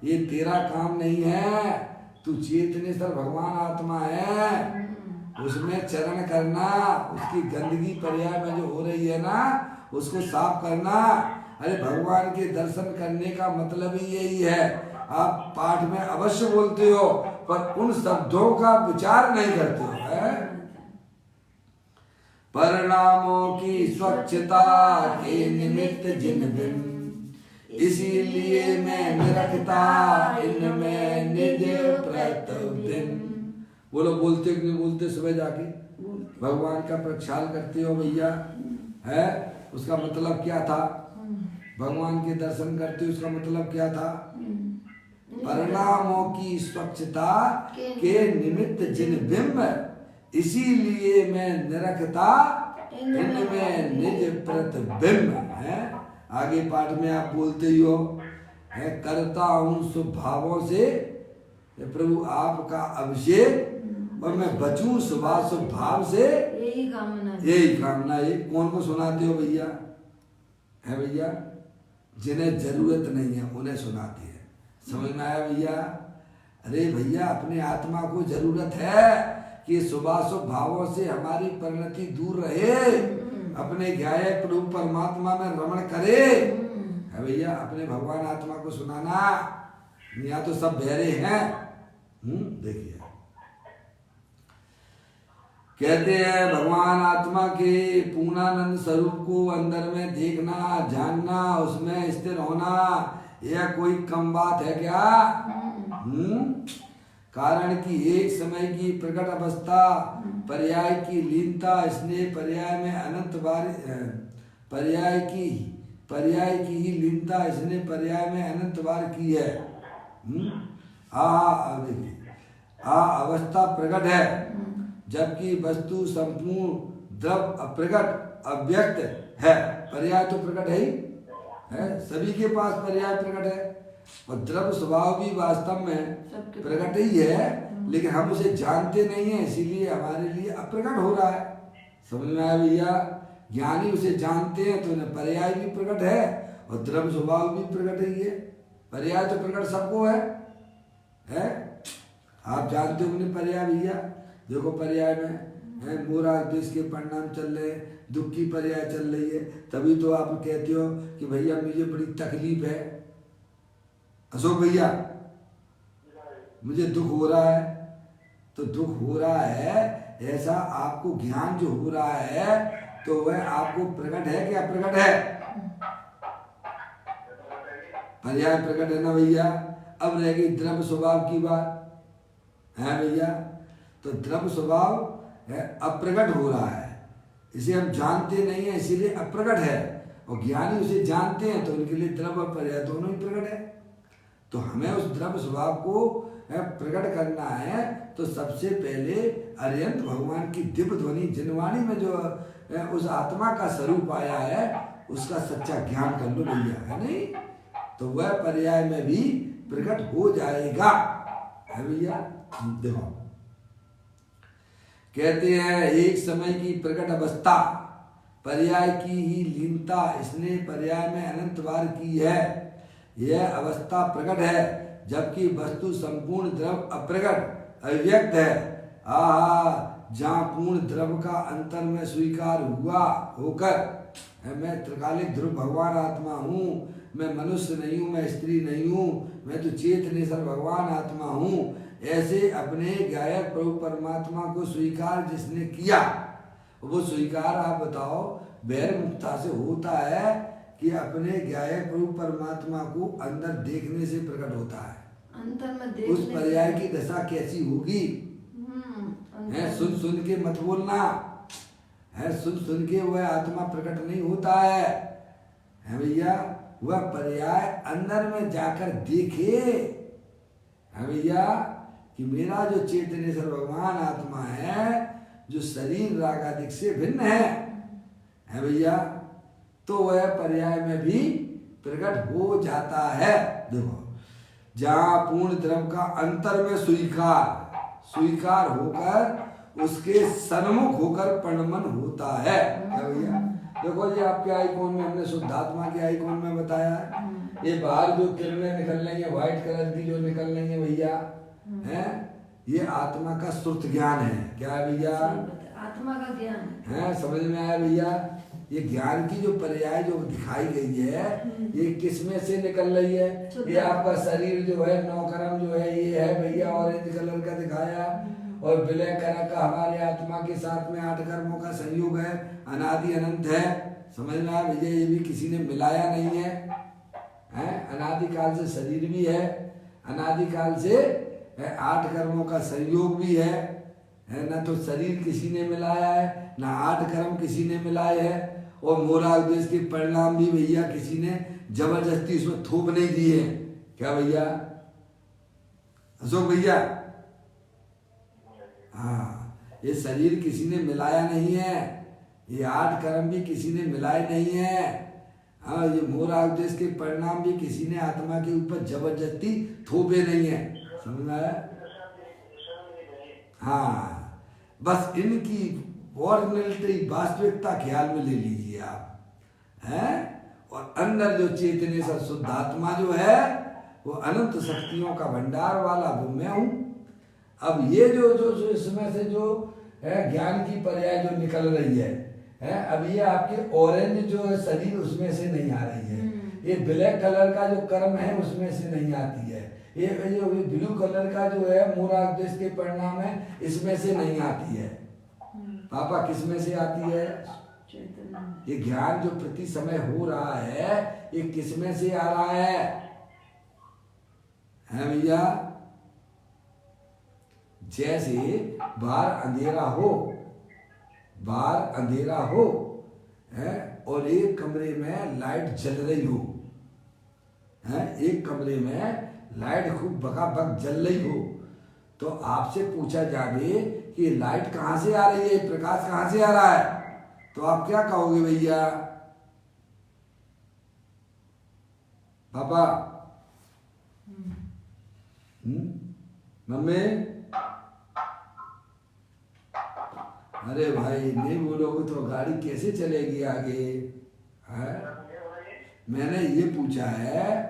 Speaker 1: ये तेरा काम नहीं है। तू चेतनेश्वर भगवान आत्मा है, उसमें चरण करना, उसकी गंदगी पर्याय में जो हो रही है ना उसको साफ करना। अरे भगवान के दर्शन करने का मतलब ही यही है। आप पाठ में अवश्य बोलते हो पर उन शब्दों का विचार नहीं करते हो। परिणामों की स्वच्छता के निमित्त जिन बिन इसीलिए मैं निरखता इनमें निज प्रतिदिन। बोलो, बोलते कि नहीं बोलते? सुबह जाके भगवान का प्रक्षाल करते हो भैया, है उसका मतलब क्या था? भगवान के दर्शन करते हो उसका मतलब क्या था? परिणामों की स्वच्छता के निमित्त जिन बिंब इसीलिए मैं निरखता इनमें निज प्रतिबिंब है। आगे पाठ में आप बोलते ही हो, है करता हूँ स्वभावों से प्रभु आपका अभिषेक और मैं बचूं शुभाशुभ भाव से, यही कामना। ये कौन को सुनाते हो भैया? है भैया जिन्हें जरूरत नहीं है उन्हें सुनाते हैं। समझ में आया भैया? अरे भैया अपने आत्मा को जरूरत है कि शुभाशुभ भावों से हमारी परिणति दूर रहे, अपने ज्ञाय प्रभु परमात्मा में रमण करे। है भैया अपने भगवान आत्मा को सुनाना, यहाँ तो सब बहरे हैं। देखिए कहते हैं भगवान आत्मा के पूर्णानंद स्वरूप को अंदर में देखना, जानना, उसमें स्थिर होना, यह कोई कम बात है क्या? कारण कि एक समय की प्रकट अवस्था, पर्याय की लीनता, स्नेह पर्याय में अनंत बार, पर्याय की ही लीनता इसने पर्याय में अनंत बार की है। अवस्था प्रकट है, जबकि वस्तु संपूर्ण द्रव अप्रकट अव्यक्त है। पर्याय तो प्रकट है ही है, सभी के पास पर्याय प्रकट है, और द्रव स्वभाव भी वास्तव में प्रकट ही है, लेकिन हम उसे जानते नहीं है, इसीलिए हमारे लिए अप्रकट हो रहा है। समझ में आया भैया? ज्ञानी उसे जानते हैं तो उन्हें पर्याय भी प्रकट है और द्रव स्वभाव भी प्रकट ही है। पर्याय तो प्रकट सबको है? आप जानते हो उन्हें पर्याय भैया? देखो पर्याय में है मोरा देश के परिणाम चल रहे, दुख की पर्याय चल रही है, तभी तो आप कहते हो कि भैया मुझे बड़ी तकलीफ है। अशोक भैया मुझे दुख हो रहा है, तो दुख हो रहा है ऐसा आपको ज्ञान जो हो रहा है तो वह आपको प्रकट है कि अप्रकट है? पर्याय प्रकट है ना भैया। अब रह गई द्रव्य स्वभाव की बात है भैया, तो द्रव्य स्वभाव है अप्रकट हो रहा है, इसे हम जानते नहीं है इसीलिए अप्रकट है, और ज्ञानी उसे जानते हैं तो उनके लिए द्रव्य और पर्याय दोनों ही प्रकट है। तो हमें उस द्रव्य स्वभाव को प्रकट करना है, तो सबसे पहले अरिहंत भगवान की दिव्य ध्वनि जिनवाणी में जो उस आत्मा का स्वरूप आया है उसका सच्चा ज्ञान कर लो भैया, है नहीं? तो वह पर्याय में भी प्रकट हो जाएगा, है भैया? देखो कहते हैं एक समय की प्रकट अवस्था, पर्याय की ही लीनता इसने पर्याय में अनंत बार की है। यह अवस्था प्रकट है, जबकि वस्तु संपूर्ण द्रव अप्रकट अव्यक्त है। जहाँ पूर्ण द्रव का अंतर में स्वीकार हुआ होकर मैं त्रिकालिक ध्रुव भगवान आत्मा हूँ, मैं मनुष्य नहीं हूँ, मैं स्त्री नहीं हूँ, मैं तो चेतनेश्वर भगवान आत्मा हूँ, ऐसे अपने गायक प्रभु परमात्मा को स्वीकार जिसने किया, वो स्वीकार आप बताओ बैर मुक्ता से होता है कि अपने गायक प्रभु परमात्मा को अंदर देखने से प्रकट होता है।
Speaker 2: अंतर में देखने
Speaker 1: उस पर्याय की दशा कैसी होगी? है सुन सुन के मत बोलना, है सुन के वह आत्मा प्रकट नहीं होता है भैया। वह पर्याय अंदर में जाकर देखे, है भैया, कि मेरा जो चेतनेश्वर भगवान आत्मा है जो शरीर रागादिक से भिन्न है भैया, तो वह पर्याय में भी प्रकट हो जाता है। देखो जहाँ पूर्ण द्रव का अंतर में स्वीकार होकर उसके सन्मुख होकर परिणमन होता है भैया। देखो जी आपके आइकॉन में हमने शुद्धात्मा के आइकॉन में बताया है, ये बाहर जो किरणें निकल रही है व्हाइट कलर की जो निकल रही है भैया, है ये आत्मा का श्रुत ज्ञान है। क्या है भैया?
Speaker 2: आत्मा का ज्ञान
Speaker 1: है। समझ में आया भैया? ये ज्ञान की जो पर्याय जो दिखाई गई है ये किसमें से निकल रही है? ये आपका शरीर जो है 9 कर्म जो है ये है भैया, ऑरेंज कलर का दिखाया, और ब्लैक कलर का हमारे आत्मा के साथ में 8 कर्मों का संयोग है, अनादि अनंत है। समझ में आया भैया? ये भी किसी ने मिलाया नहीं है, अनादिकाल से शरीर भी है, अनादिकाल से 8 कर्मों का संयोग भी है ना, तो शरीर किसी ने मिलाया है ना 8 कर्म किसी ने मिलाए है, और मोरा उद्देश्य के परिणाम भी भैया किसी ने जबरदस्ती उसमें थोप नहीं दिए। क्या भैया? अशोक भैया, हाँ ये शरीर किसी ने मिलाया नहीं है, ये 8 कर्म भी किसी ने मिलाए नहीं है, हाँ ये मोरा उद्देश्य के परिणाम भी किसी ने आत्मा के ऊपर जबरदस्ती थोपे नहीं है। समझ में आया? हाँ बस इनकी ओरिजिनलिटी वास्तविकता ख्याल में ले लीजिए आप, हैं? और अंदर जो चेतनेश्वर शुद्धात्मा जो है वो अनंत शक्तियों का भंडार वाला वो मैं हूँ। अब ये जो इसमें से जो है ज्ञान की पर्याय जो निकल रही है अब ये आपके ऑरेंज जो है शरीर उसमें से नहीं आ रही है, ये ब्लैक कलर का जो कर्म है उसमें से नहीं आती है, ये जो ब्लू कलर का जो है मूढ़ादेश के परिणाम है इसमें से नहीं आती है। पापा किस में से आती है? ये ज्ञान जो प्रति समय हो रहा है ये किस में से आ रहा है भैया? जैसे बाहर अंधेरा हो है और एक कमरे में लाइट जल रही हो है, एक कमरे में लाइट खूब बकाबक जल रही हो, तो आपसे पूछा जाए कि लाइट कहाँ से आ रही है, प्रकाश कहाँ से आ रहा है, तो आप क्या कहोगे भैया? Papa mummy? अरे भाई नहीं बोलोगे तो गाड़ी कैसे चलेगी आगे है? मैंने ये पूछा है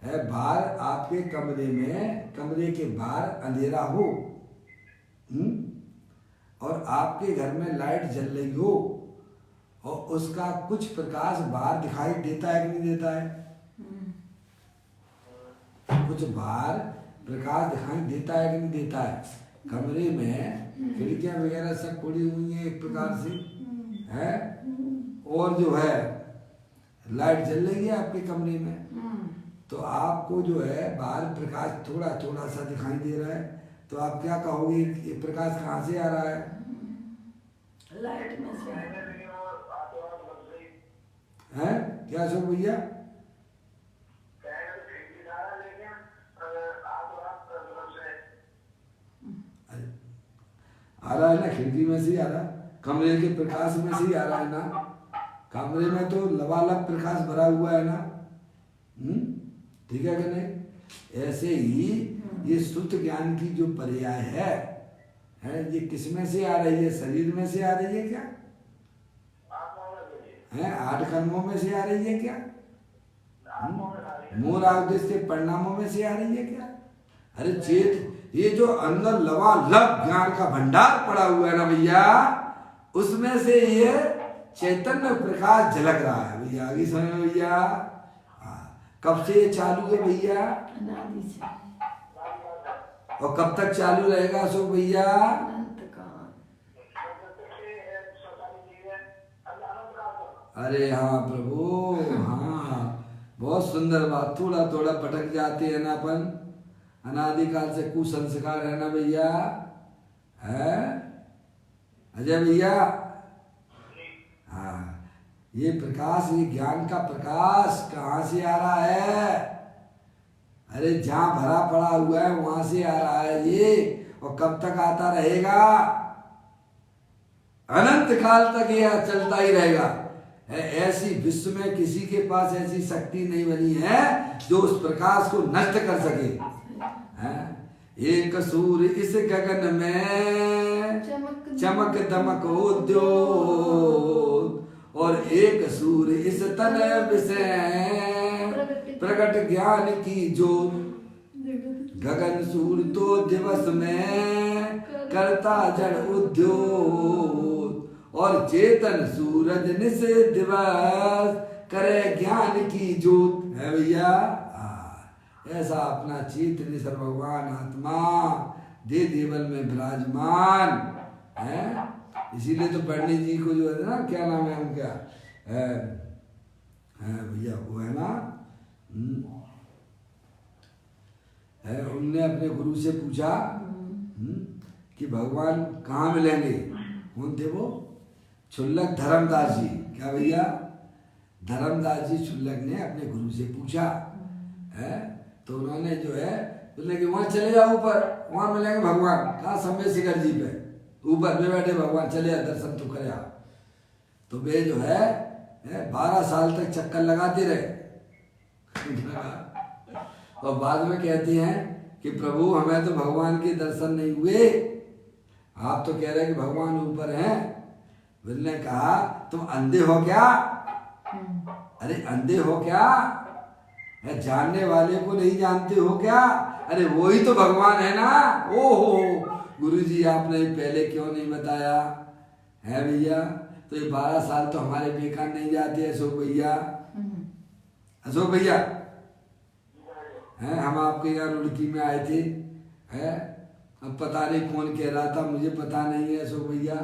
Speaker 1: बाहर आपके कमरे के बाहर अंधेरा हो और आपके घर में लाइट जल रही हो और उसका कुछ प्रकाश बाहर दिखाई देता है कि नहीं देता है? कुछ बाहर प्रकाश दिखाई देता है कि नहीं देता है? कमरे में खिड़कियां वगैरह सब खुली हुई हैं एक प्रकार से है, और जो है लाइट जल रही है आपके कमरे में, तो आपको जो है बाहर प्रकाश थोड़ा थोड़ा सा दिखाई दे रहा है, तो आप क्या कहोगे ये प्रकाश कहाँ से आ रहा है?
Speaker 2: लाइट में से
Speaker 1: है क्या शोक भैया? आ रहा है ना, खिड़की में से ही आ रहा है, कमरे के प्रकाश में से ही आ रहा है ना, कमरे में तो लबालब प्रकाश भरा हुआ है ना। ठीक है कि नहीं? ऐसे ही ये शुद्ध ज्ञान की जो पर्याय है ये किसमें से आ रही है? शरीर में से आ रही है क्या है? 8 कर्मों में से आ रही है क्या? मूल आदेश के परिणामों में से आ रही है क्या? अरे चेत ये जो अंदर लबालब ज्ञान का भंडार पड़ा हुआ है ना भैया, उसमें से ये चैतन्य प्रकाश झलक रहा है भैया। आगे समझ में भैया? कब से ये चालू है भैया?
Speaker 2: अनादि से।
Speaker 1: और कब तक चालू रहेगा अशोक भैया?
Speaker 2: अनंत काल।
Speaker 1: अरे हाँ प्रभु, हाँ बहुत सुंदर बात। थोड़ा थोड़ा भटक जाते हैं ना अपन, अनादिकाल से कुसंस्कार है ना भैया, है अजय भैया? हाँ, ये प्रकाश, ये ज्ञान का प्रकाश कहाँ से आ रहा है? अरे जहाँ भरा पड़ा हुआ है वहां से आ रहा है ये, और कब तक आता रहेगा? अनंत काल तक ये चलता ही रहेगा। ऐसी विश्व में किसी के पास ऐसी शक्ति नहीं बनी है जो उस प्रकाश को नष्ट कर सके। एक सूर्य इस गगन में चमक दमक उद्योग, और एक सूर्य इस तन विषय प्रकट ज्ञान की ज्योत। गगन सूर्य तो दिवस में करता जड़ उद्योग, और चेतन सूरज निस दिवस करे ज्ञान की ज्योत। है भैया? ऐसा अपना चैतन्य सर्व भगवान आत्मा दे देवल में विराजमान है। इसीलिए तो पंडित जी को जो है ना, क्या नाम है उनका, भैया वो है ना, उनने अपने गुरु से पूछा कि भगवान कहाँ मिलेंगे? कौन थे वो? क्षुल्लक धर्मदास जी। क्या भैया? धर्मदास जी क्षुल्लक ने अपने गुरु से पूछा है, तो उन्होंने जो है बोले कि वहाँ चले जाओ ऊपर, वहाँ मिलेंगे भगवान। कहाँ? संबे शिखर जी पे ऊपर में बैठे भगवान, चले जा दर्शन तो करे। तो वे जो है 12 साल तक चक्कर लगाते रहे और बाद में कहती हैं कि प्रभु हमें तो भगवान के दर्शन नहीं हुए, आप तो कह रहे हैं कि भगवान ऊपर हैं। उसने कहा तुम अंधे हो क्या? अरे अंधे हो क्या? है, जानने वाले को नहीं जानते हो क्या? अरे वही तो भगवान है ना। ओहो गुरुजी आपने पहले क्यों नहीं बताया है भैया? तो ये 12 साल तो हमारे बेकार नहीं जाते अशोक भैया। अशोक भैया हैं, हम आपके यहाँ रुड़की में आए थे है, अब पता नहीं कौन कह रहा था, मुझे पता नहीं है अशोक भैया।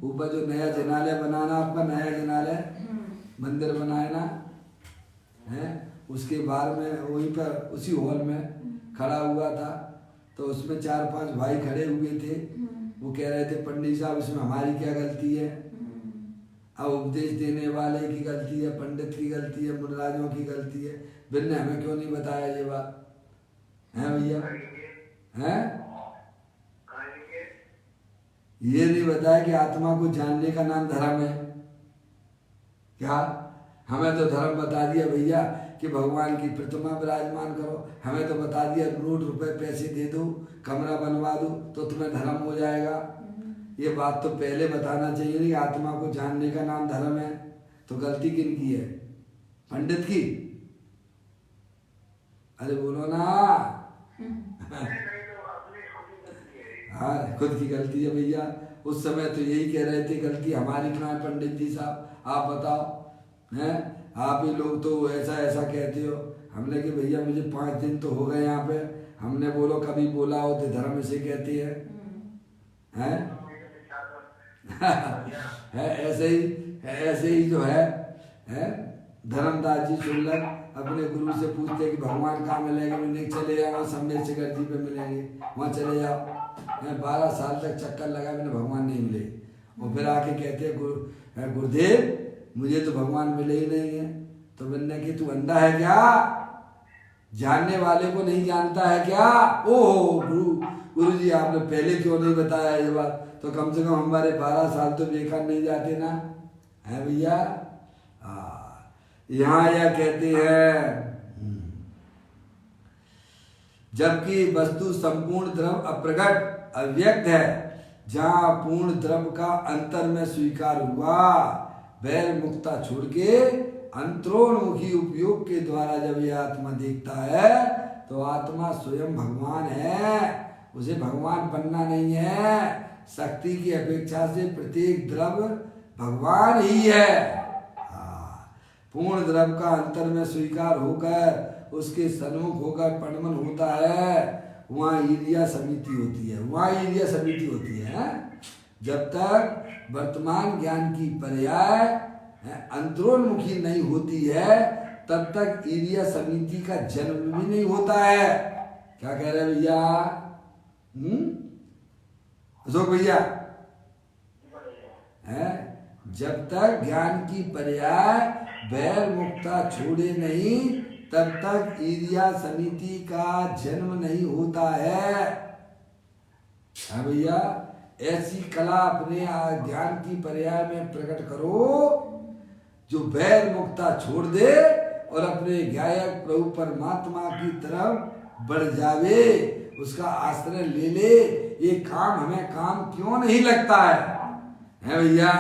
Speaker 1: ऊपर जो नया जनालय बनाना, आपका नया जनालय मंदिर बनाए ना है, उसके बाद में वहीं पर उसी हॉल में खड़ा हुआ था, तो उसमें 4-5 भाई खड़े हुए थे। वो कह रहे थे पंडित साहब इसमें हमारी क्या गलती है? अब उपदेश देने वाले की गलती है, पंडित की गलती है, मुनराजों की गलती है, बिन ने हमें क्यों नहीं बताया ये बात है भैया? हैं ये नहीं बताया कि आत्मा को जानने का नाम धर्म है क्या? हमें तो धर्म बता दिया भैया कि भगवान की प्रतिमा विराजमान करो, हमें तो बता दिया नोट रुपए पैसे दे दो, कमरा बनवा दो तो तुम्हें धर्म हो जाएगा। ये बात तो पहले बताना चाहिए नहीं, आत्मा को जानने का नाम धर्म है। तो गलती किन की है? पंडित की? अरे बोलो ना। हाँ खुद की गलती है भैया। उस समय तो यही कह रहे थे गलती हमारी कहाँ है पंडित जी साहब, आप बताओ हैं? आप ही लोग तो ऐसा ऐसा कहते हो। हमने कि भैया मुझे 5 दिन तो हो गए यहाँ पे, हमने बोलो कभी बोला हो तो धर्म से कहती है हैं? है ऐसे ही जो है धर्मदास जी शुल्लक अपने गुरु से पूछते हैं कि भगवान कहाँ मिलेंगे? मैंने चले जाओ सम्मेल शिखर जी पे मिलेंगे, वहाँ चले जाओ। मैं 12 साल तक चक्कर लगा, मैंने भगवान नहीं मिले। और फिर आके कहते हैं गुरुदेव मुझे तो भगवान मिले ही नहीं है। तो मैंने कि तू अंधा है क्या? जानने वाले को नहीं जानता है क्या? ओहो गुरु जी आपने पहले क्यों नहीं बताया ये बात? तो कम से कम हमारे 12 साल तो बेकार नहीं जाते ना है भैया। यहाँ यह कहते हैं जबकि वस्तु संपूर्ण द्रव अप्रगट अव्यक्त है, जहाँ पूर्ण द्रव का अंतर में स्वीकार हुआ, बैर मुक्ता छोड़ के अंतरोन्मुखी उपयोग के द्वारा जब ये आत्मा देखता है तो आत्मा स्वयं भगवान है, उसे भगवान बनना नहीं है। शक्ति की अपेक्षा से प्रत्येक द्रव भगवान ही है। पूर्ण द्रव का अंतर में स्वीकार होकर उसके सन्मुख होकर पणमन होता है, वहाँ ईर्ष्या समिति होती है, वहाँ ईर्ष्या समिति होती है। जब तक वर्तमान ज्ञान की पर्याय अंतरोन्मुखी नहीं होती है तब तक ईर्ष्या समिति का जन्म भी नहीं होता है। क्या कह रहे भैया? अशोक भैया है, जब तक ज्ञान की पर्याय बैर मुक्ता छोड़े नहीं तब तक ईर्ष्या समिति का जन्म नहीं होता है। भैया ऐसी कला अपने ज्ञान की पर्याय में प्रकट करो जो बैर मुक्ता छोड़ दे और अपने गायक प्रभु परमात्मा की तरफ बढ़ जावे, उसका आश्रय ले ले। ये काम हमें काम क्यों नहीं लगता है भैया?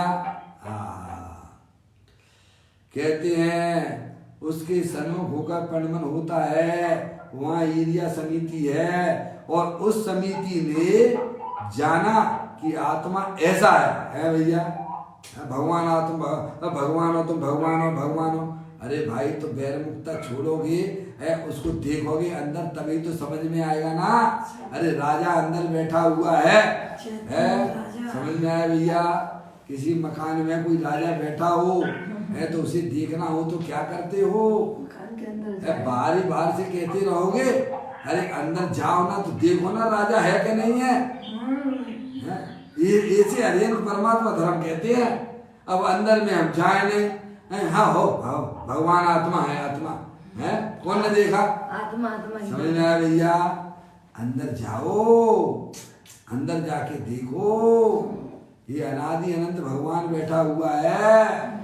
Speaker 1: कहते हैं उसके सन्मुख होकर पणमन होता है, वहाँ ईर्ष्या समिति है और उस समिति ने जाना कि आत्मा ऐसा है भैया। भगवान आत्मा भगवान हो, तुम भगवान हो। अरे भाई तो बैर मुक्ता छोड़ोगे है, उसको देखोगे अंदर तभी तो समझ में आएगा ना। अरे राजा अंदर बैठा हुआ है समझ में आया भैया? किसी मकान में कोई राजा बैठा हो है तो उसे देखना हो तो क्या करते हो? बाहर से कहते रहोगे, अरे अंदर जाओ ना तो देखो ना राजा है कि नहीं है। ये ऐसे हरियंत्र परमात्मा धर्म कहते हैं। अब अंदर में हम जाए नहीं, हाँ हो भगवान आत्मा है, कौन ने देखा? आत्मा समझ में आया भैया? अंदर जाओ, अंदर जाके देखो, ये अनादि अनंत भगवान बैठा हुआ है।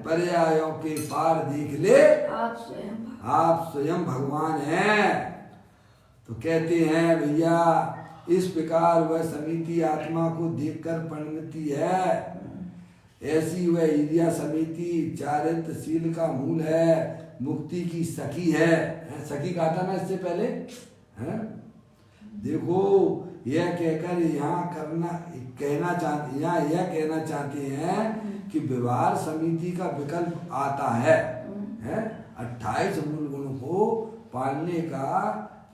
Speaker 1: पर्यायों के पार देख ले, आप स्वयं भगवान हैं। तो कहते हैं भैया इस प्रकार वह समिति आत्मा को देखकर परिणति है। ऐसी वह ईर्ष्या समिति चारित्रशील का मूल है। मुक्ति की सखी है, सखी कहा था ना इससे पहले, है? देखो यह कहकर यहाँ कहना चाहते हैं कि व्यवहार समिति का विकल्प आता है 28 मूल गुणों को पालने का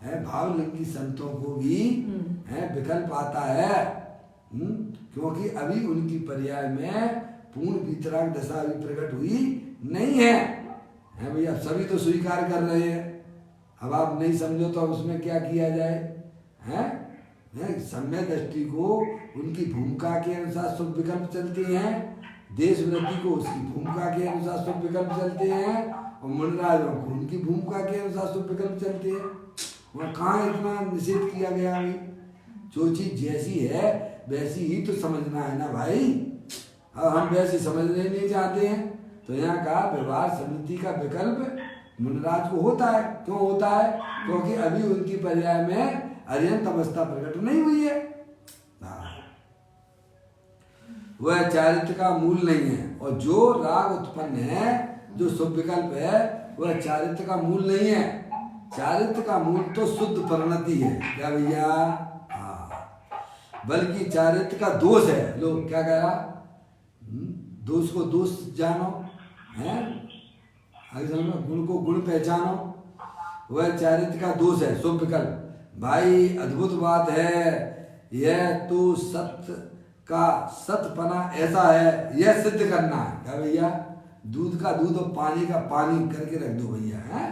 Speaker 1: है, भावलिंगी संतों को भी है विकल्प आता है, क्योंकि अभी उनकी पर्याय में पूर्ण वितराग दशा अभी प्रकट हुई नहीं है भैया। सभी तो स्वीकार कर रहे हैं, अब आप नहीं समझो तो अब उसमें क्या किया जाए, हैं? सम्य दृष्टि को उनकी भूमिका के अनुसार शुभ विकल्प चलते हैं, देश वृद्धि को उसकी भूमिका के अनुसार शुभ विकल्प चलते हैं, और मुनराजों को उनकी भूमिका के अनुसार शुभ विकल्प चलते हैं। वहाँ कहाँ इतना निषेध किया गया अभी? जो चीज जैसी है वैसी ही तो समझना है ना भाई। अब हम वैसे समझने नहीं चाहते हैं, तो यहाँ का व्यवहार समिति का विकल्प मुनराज को होता है। क्यों होता है? क्योंकि अभी उनकी पर्याय में अर्यंत अवस्था प्रकट नहीं हुई है, वह चारित्र का मूल नहीं है। और जो राग उत्पन्न है, जो शुभ विकल्प है, वह चारित्र का मूल नहीं है। चारित्र का मूल तो शुद्ध परिणति है, क्या भैया? बल्कि चारित्र का दोष है। लोग क्या कह रहा, दोष को दोष जानो, है गुण को गुण पहचानो, वह चारित्र का दोष है, शुभ विकल्प। भाई अद्भुत बात है, यह तो सत्य का सतपना ऐसा है, यह सिद्ध करना है, क्या भैया? दूध का दूध और पानी का पानी करके रख दो भैया, है?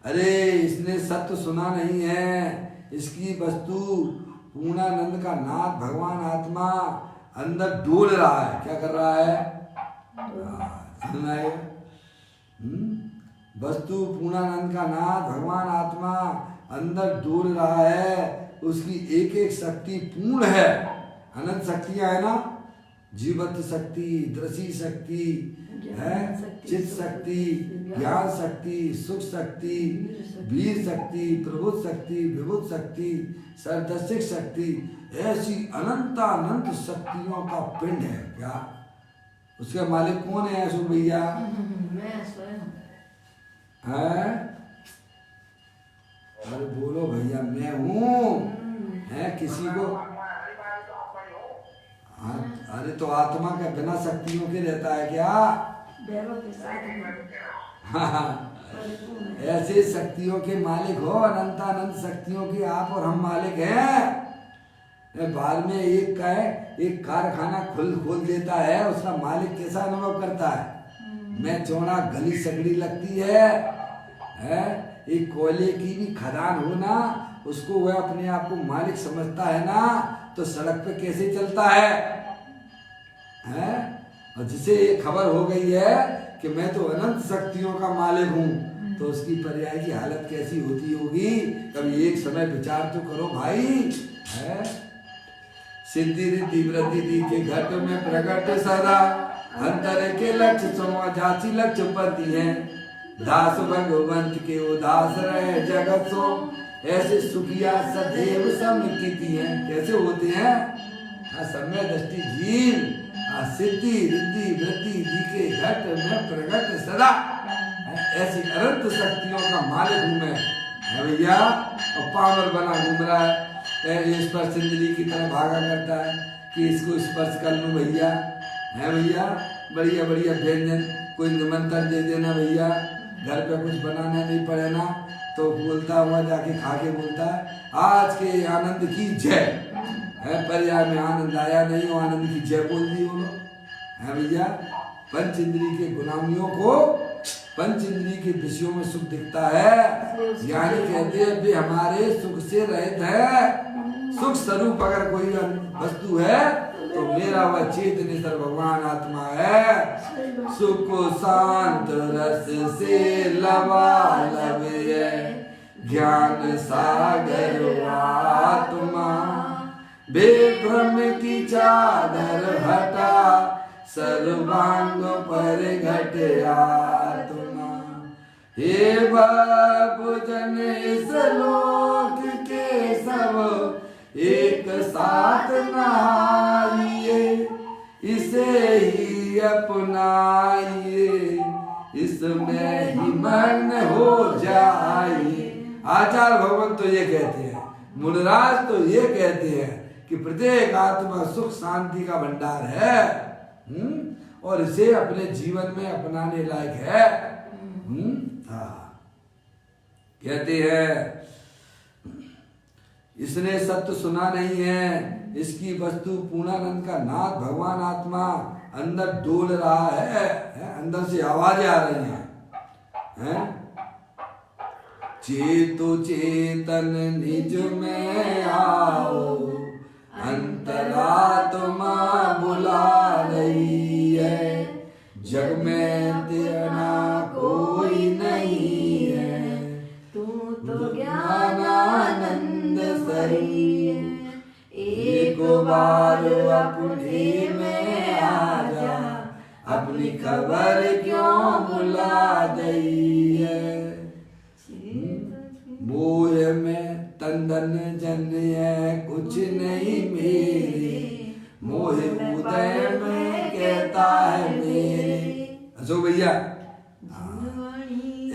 Speaker 1: अरे इसने सत्य सुना नहीं है, इसकी वस्तु पूर्णानंद का नाथ भगवान आत्मा अंदर डोल रहा है। क्या कर रहा है? सुनना है। वस्तु पूर्णानंद का नाथ भगवान आत्मा अंदर डोल रहा है, उसकी एक एक शक्ति पूर्ण है। अनंत शक्तियां है ना, जीवत शक्ति, दृषि शक्ति है, चित शक्ति, ज्ञान शक्ति, सुख शक्ति, वीर शक्ति, प्रबुद्ध शक्ति, विभुत शक्ति, सर्वदर्शिक शक्ति, ऐसी अनंतानंत शक्तियों का पिंड है। क्या उसके मालिक कौन है अशोक भैया?
Speaker 2: मैं स्वयं
Speaker 1: है? अरे बोलो भैया, मैं हूँ, है? किसी को अरे तो आत्मा का बिना शक्तियों के रहता है क्या? ऐसे शक्तियों के मालिक हो, अनंतानंत शक्तियों के आप और हम मालिक हैं। बाद में एक कारखाना खोल देता है, उसका मालिक कैसा अनुभव करता है? मैं चौड़ा गली सकड़ी लगती है? एक कोयले की भी खदान हो ना, उसको वह अपने आप को मालिक समझता है ना, तो सड़क पे कैसे चलता है? और जिसे ये खबर हो गई है कि मैं तो अनंत शक्तियों का मालिक हूँ, तो उसकी पर्याय की हालत कैसी होती होगी? कभी एक समय विचार तो करो भाई, है? सिद्धि रिद्धि वृद्धि दी के घट में प्रकट सदा, अंतर के लक्ष्य समाजाची लक्ष्य पति है, दास भगवंत के उदास रहे जगत सो, ऐसे सुखिया सदैव समिति है। कैसे होते हैं? सम्य दृष्टि जीव सिद्धि रिद्धि वृद्धि दी के घट में प्रकट सदा, ऐसी अनंत शक्तियों का मालिक हूँ मैं, है भैया। और पावर बना घूम रहा है, स्पर्श इंद्री की तरह भागा करता है कि इसको स्पर्श कर लूँ भैया, है भैया। बढ़िया बढ़िया व्यंजन कोई निमंत्रण दे देना भैया, घर पे कुछ बनाना नहीं पड़े ना, तो बोलता हुआ जाके खा के बोलता है आज के आनंद की जय, है? पर्याय में आनंद आया नहीं, वो आनंद की जय बोल दी वो लोग, है भैया। पंच इंद्री के गुलामियों को पंच इंद्री के विषयों में सुख दिखता है, यानी कहते हैं भी हमारे सुख से रहित है। सुख स्वरूप अगर कोई वस्तु है तो मेरा वह चेतनेश्वर भगवान आत्मा है। सुख शांत रस से लबालब है, ज्ञान सागर आत्मा, बेभ्रम की चादर हटा, सर्वांग पर घट आत्मा। हे बाबू जन इस लोक के सब एक साथ नहाइए, इसे ही अपनाइए, इसमें ही मग्न हो जाइए। आचार्य भगवान तो ये कहते हैं, मुनिराज तो ये कहते हैं कि प्रत्येक आत्मा सुख शांति का भंडार है, और इसे अपने जीवन में अपनाने लायक है। कहते हैं इसने सत्य सुना नहीं है, इसकी वस्तु पूर्णानंद का नाथ भगवान आत्मा अंदर डोल रहा है, अंदर से आवाजें आ रही हैं। चेतो चेतन निज में आओ, अंतरात्मा बुला रही है, जग में तेरा कोई नहीं है,
Speaker 2: तू तो ज्ञानानंद सही है, एक बार अपने में आ जा, अपनी खबर क्यों बुला दई है।
Speaker 1: मोह में तंदन जन है कुछ नहीं मेरे, मोह उदय में कहता है मेरे। असो भैया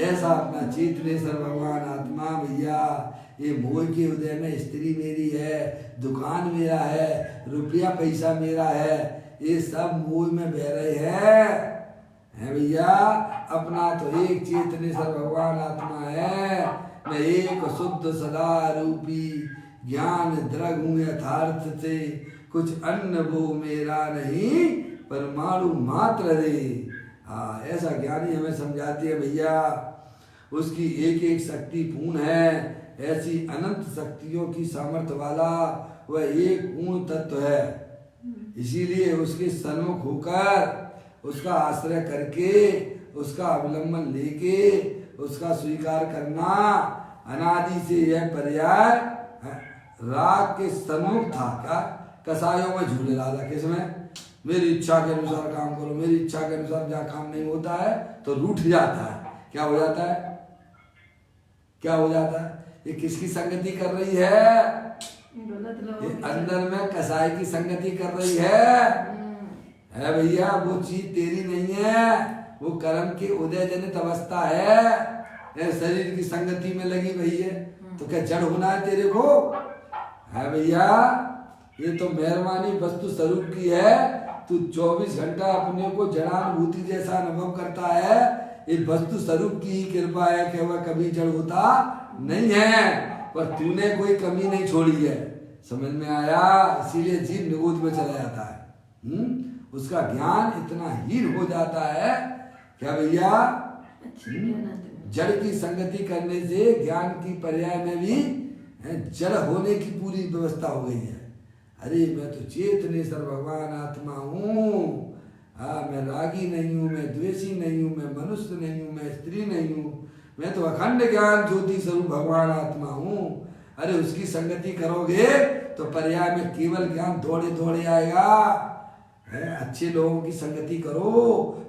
Speaker 1: ऐसा अपना चेतनेश्वर भगवान आत्मा भैया, ये मोह के उदय में स्त्री मेरी है, दुकान मेरा है, रुपया पैसा मेरा है, ये सब मोह में बह रहे हैं भैया। अपना तो एक चेतनेश्वर भगवान आत्मा है, मैं एक शुद्ध सदा रूपी ज्ञान द्रग हूँ यथार्थ से, कुछ अन्न वो मेरा नहीं परमाणु मात्र रे। ऐसा ज्ञानी हमें समझाती है भैया, उसकी एक एक शक्ति पूर्ण है, ऐसी अनंत शक्तियों की सामर्थ्य वाला वह एक पूर्ण तत्व है। इसीलिए उसके सन्मुख होकर, उसका आश्रय करके, उसका अवलंबन लेके, उसका स्वीकार करना, अनादि से यह पर्याय राग के सन्मुख था। क्या कसायों में झूले रहा था, किसमें? मेरी इच्छा के अनुसार काम करो, मेरी इच्छा के अनुसार जहाँ काम नहीं होता है तो रूठ जाता है। क्या हो जाता है? क्या हो जाता है? ये किसकी संगति कर रही है? ये अंदर में कसाई की संगति कर रही है भैया। वो चीज तेरी नहीं है, वो कर्म की उदय जनित अवस्था है। शरीर की संगति में लगी भई है तो क्या जड़ होना है तेरे को? है भैया, ये तो मेहरबानी वस्तु स्वरूप की है। तू 24 घंटा अपने को जड़ानुभूति जैसा अनुभव करता है, ये वस्तु स्वरूप की ही कृपा है कि वह कभी जड़ होता नहीं है, पर तूने कोई कमी नहीं छोड़ी है। समझ में आया? इसीलिए जीव निगोद में चला जाता है। उसका ज्ञान इतना हीन हो जाता है क्या भैया? जड़ की संगति करने से ज्ञान की पर्याय में भी जड़ होने की पूरी व्यवस्था हो गई है। अरे मैं तो चेतनेश्वर भगवान आत्मा हूँ, मैं रागी नहीं हूँ, मैं द्वेषी नहीं हूँ, मैं मनुष्य नहीं हूँ, मैं स्त्री नहीं हूँ, मैं तो अखंड ज्ञान ज्योति स्वरूप भगवान आत्मा हूँ। अरे उसकी संगति करोगे तो पर्याय में केवल ज्ञान दौड़े दौड़े आएगा। अच्छे लोगों की संगति करो,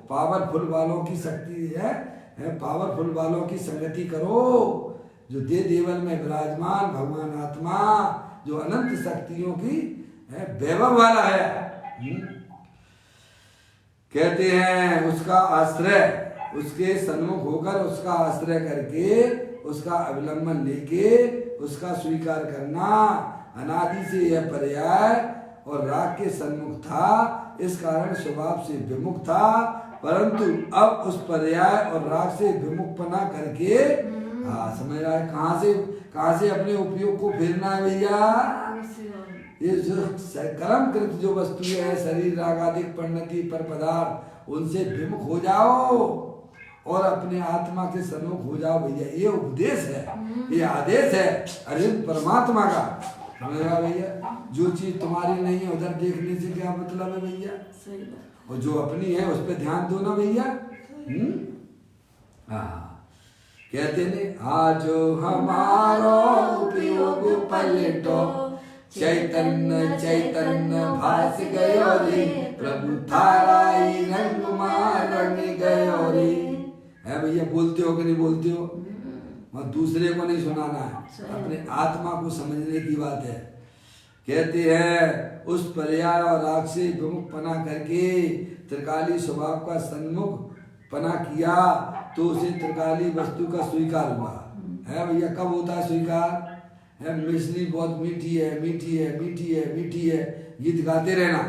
Speaker 1: पावरफुल वालों की शक्ति है, पावरफुल वालों की संगति करो, जो दे देवल में विराजमान भगवान आत्मा, जो अनंत शक्तियों की वैभव वाला है। कहते हैं उसका आश्रय, उसके सन्मुख होकर उसका आश्रय करके, उसका अवलंबन लेके, उसका स्वीकार करना, अनादि से यह पर्याय और राग के सन्मुख था, इस कारण स्वभाव से विमुख था, परंतु अब उस पर्याय और राग से विमुखपना करके समझ रहा है कहाँ से अपने उपयोग को फेरना है भैया। ये जो कर्म कृत जो वस्तु है, शरीर रागादिक परिणति पर पदार्थ, उनसे विमुख हो जाओ और अपने आत्मा के सन्मुख हो जाओ भैया। ये उपदेश है, ये आदेश है अरे परमात्मा का। समझ रहा भैया? जो चीज तुम्हारी नहीं है उधर देखने से क्या मतलब है भैया? और जो अपनी है उस पर ध्यान दो ना भैया। कहते ने आज हमारो उपयोग पलटो, चैतन्य चैतन्य भास गयो रे, प्रभु थारा ही रंग मार रंग गयो रे। है भैया, बोलते हो कि नहीं बोलते हो? मत दूसरे को नहीं सुनाना है, अपने आत्मा को समझने की बात है। कहते हैं उस पर्याय और राग से विमुख पना करके त्रिकाली स्वभाव का सन्मुख पना किया तो उसे त्रिकाली वस्तु का स्वीकार हुआ है भैया। कब होता है स्वीकार? है मछली बहुत मीठी है, मीठी है, मीठी है, मीठी है, गीत गाते रहना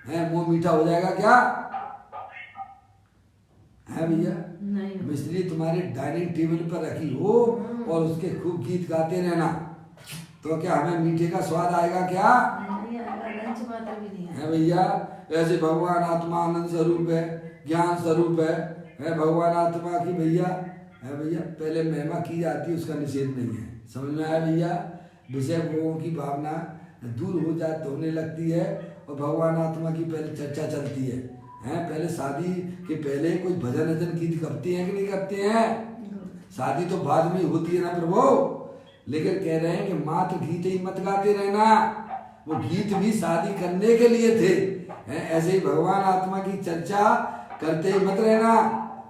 Speaker 1: है, मुंह मीठा हो जाएगा क्या है भैया? मछली तुम्हारे डाइनिंग टेबल पर रखी हो और उसके खूब गीत गाते रहना, तो क्या हमें मीठे का स्वाद आएगा क्या? है भैया। ऐसे भगवान आत्मा आनंद स्वरूप है, ज्ञान स्वरूप है भगवान आत्मा की भैया। है भैया, पहले महिमा की जाती है, उसका निषेध नहीं है, समझ में आया भैया? विषय भोगों की भावना दूर हो जाती होने लगती है और भगवान आत्मा की पहले चर्चा चलती है। पहले शादी के पहले कोई भजन वजन गीत करते हैं कि नहीं करते हैं? शादी तो बाद में होती है ना प्रभु, लेकिन कह रहे हैं कि मात्र गीत ही मत गाते रहना, वो गीत भी शादी करने के लिए थे। ऐसे ही भगवान आत्मा की चर्चा करते ही मत रहना,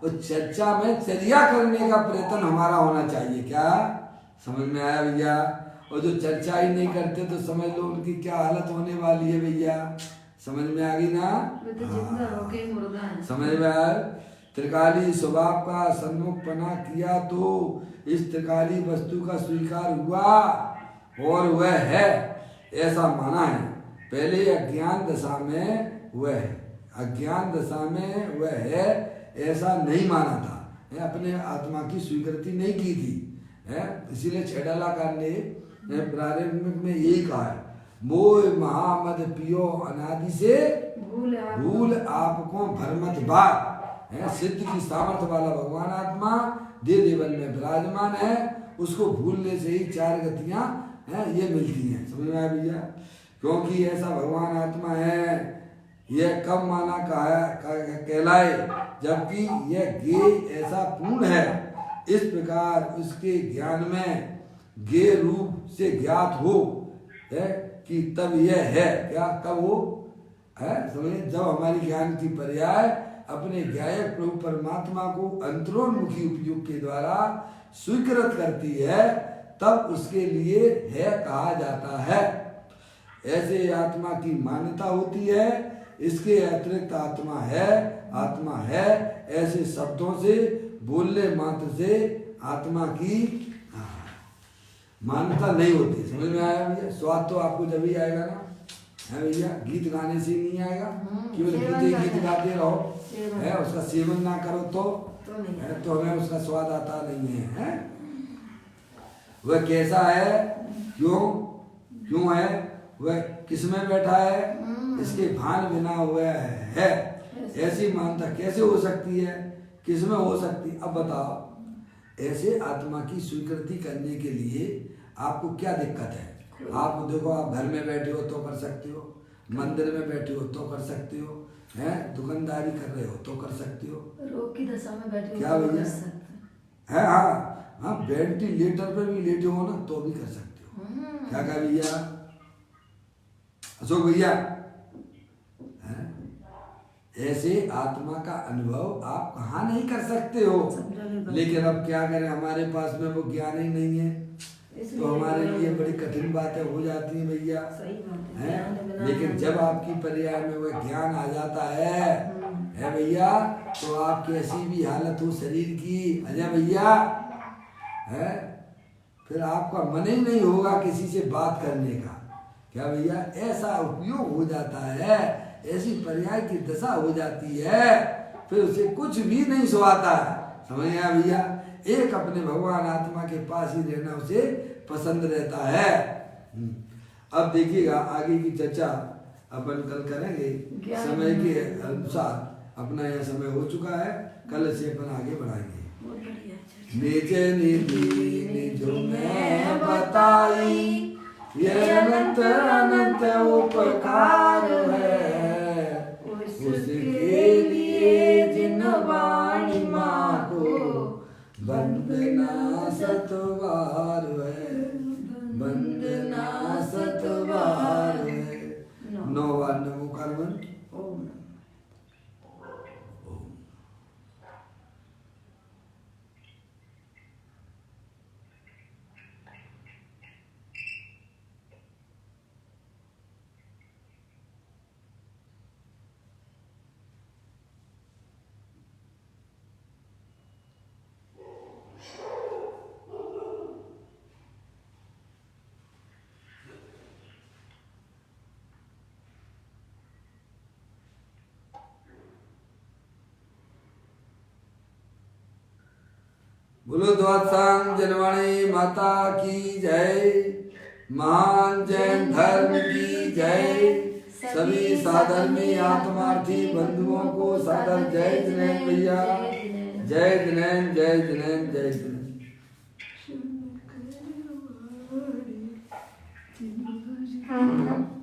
Speaker 1: तो चर्चा में चर्या करने का प्रयत्न हमारा होना चाहिए। क्या समझ में आया भैया? और जो चर्चा ही नहीं करते तो समझ लो उनकी क्या हालत होने वाली है भैया। समझ में आ गई ना? समझ में आया? त्रिकाली स्वभाव का सन्मुखपना किया तो इस त्रिकाली वस्तु का स्वीकार हुआ और वह है ऐसा माना है। पहले अज्ञान दशा में वह है, अज्ञान दशा में वह है ऐसा नहीं माना था, अपने आत्मा की स्वीकृति नहीं की थी। इसीलिए छेड़ालाकार ने प्रारंभ में यही कहा है, मोह महामद पियो अनादि से भूल आपको भरमत बात। सिद्ध की सामर्थ्य वाला भगवान आत्मा दे देवल में विराजमान है, उसको भूलने से ही चार गतियां ये मिलती हैं। समझ में आया भैया? क्योंकि ऐसा भगवान आत्मा है, यह कब माना कहलाए जबकि यह ज्ञेय ऐसा पूर्ण है, इस प्रकार उसके ज्ञान में ज्ञेय रूप से ज्ञात हो है कि तब यह है। क्या कब हो है? समझे? जब हमारी ज्ञान की पर्याय अपने ज्ञायक प्रभु परमात्मा को अंतरोन्मुखी उपयोग के द्वारा स्वीकृत करती है, तब उसके लिए है कहा जाता है। ऐसे आत्मा की मान्यता होती है, इसके अतिरिक्त आत्मा है ऐसे शब्दों से बोलने मात्र से आत्मा की मान्यता नहीं होती। समझ में आया भैया? स्वाद तो आपको जब ही आएगा ना, है भैया? गीत गाने से नहीं आएगा, केवल गीत गाते रहो, है उसका सेवन ना करो तो हमें उसका स्वाद आता नहीं है। वह कैसा है, क्यों है, वह किसमें बैठा है, इसके भान बिना हुआ है। ऐसी मान्यता कैसे हो सकती है, किसमें हो सकती? अब बताओ, ऐसे आत्मा की स्वीकृति करने के लिए आपको क्या दिक्कत है? आप देखो, आप घर में बैठे हो तो कर सकते हो, मंदिर में बैठे हो तो कर सकते हो, हैं दुकानदारी कर रहे हो तो कर सकते हो,
Speaker 2: रोग की दशा में बैठे हो
Speaker 1: क्या
Speaker 2: तो
Speaker 1: भैया है? हाँ, वेंटिलेटर पर भी लेटे हो ना तो भी कर सकते हो। क्या कहा भैया अशोक भैया? ऐसे आत्मा का अनुभव आप कहाँ नहीं कर सकते हो, लेकिन अब क्या करें, हमारे पास में वो ज्ञान ही नहीं है, तो हमारे लिए बड़ी कठिन बातें हो जाती हैं भैया। हैं? लेकिन जब आपकी पर्याय में वह ज्ञान आ जाता है भैया, तो आप कैसी भी हालत हो शरीर की, अजय भैया, है फिर आपका मन ही नहीं होगा किसी से बात करने का। क्या भैया? ऐसा उपयोग हो जाता है, ऐसी पर्याय की दशा हो जाती है, फिर उसे कुछ भी नहीं सुहाता है। समझ आया भैया? एक अपने भगवान आत्मा के पास ही रहना उसे पसंद रहता है। अब देखिएगा आगे की चर्चा अपन कल करेंगे, समय के अनुसार अपना यह समय हो चुका है, कल से अपन आगे बढ़ाएंगे। निज निधि निजो मैं बताई, यह अनंत अनंत उपकार है, उसके लिए जिन वाणी माँ को वंदना सतवार है, वंदना सतवार है। 9 बार नमो कर्मन। बोलो द्वादशांग जनवाणी माता की जय। महान जैन धर्म की जय। सभी साधर्मी आत्मार्थी बंधुओं को सादर जय जिनेन्द्र भैया। जय जिनेन्द्र, जय जिनेन्द्र, जय जिनेन्द्र।
Speaker 2: हाँ।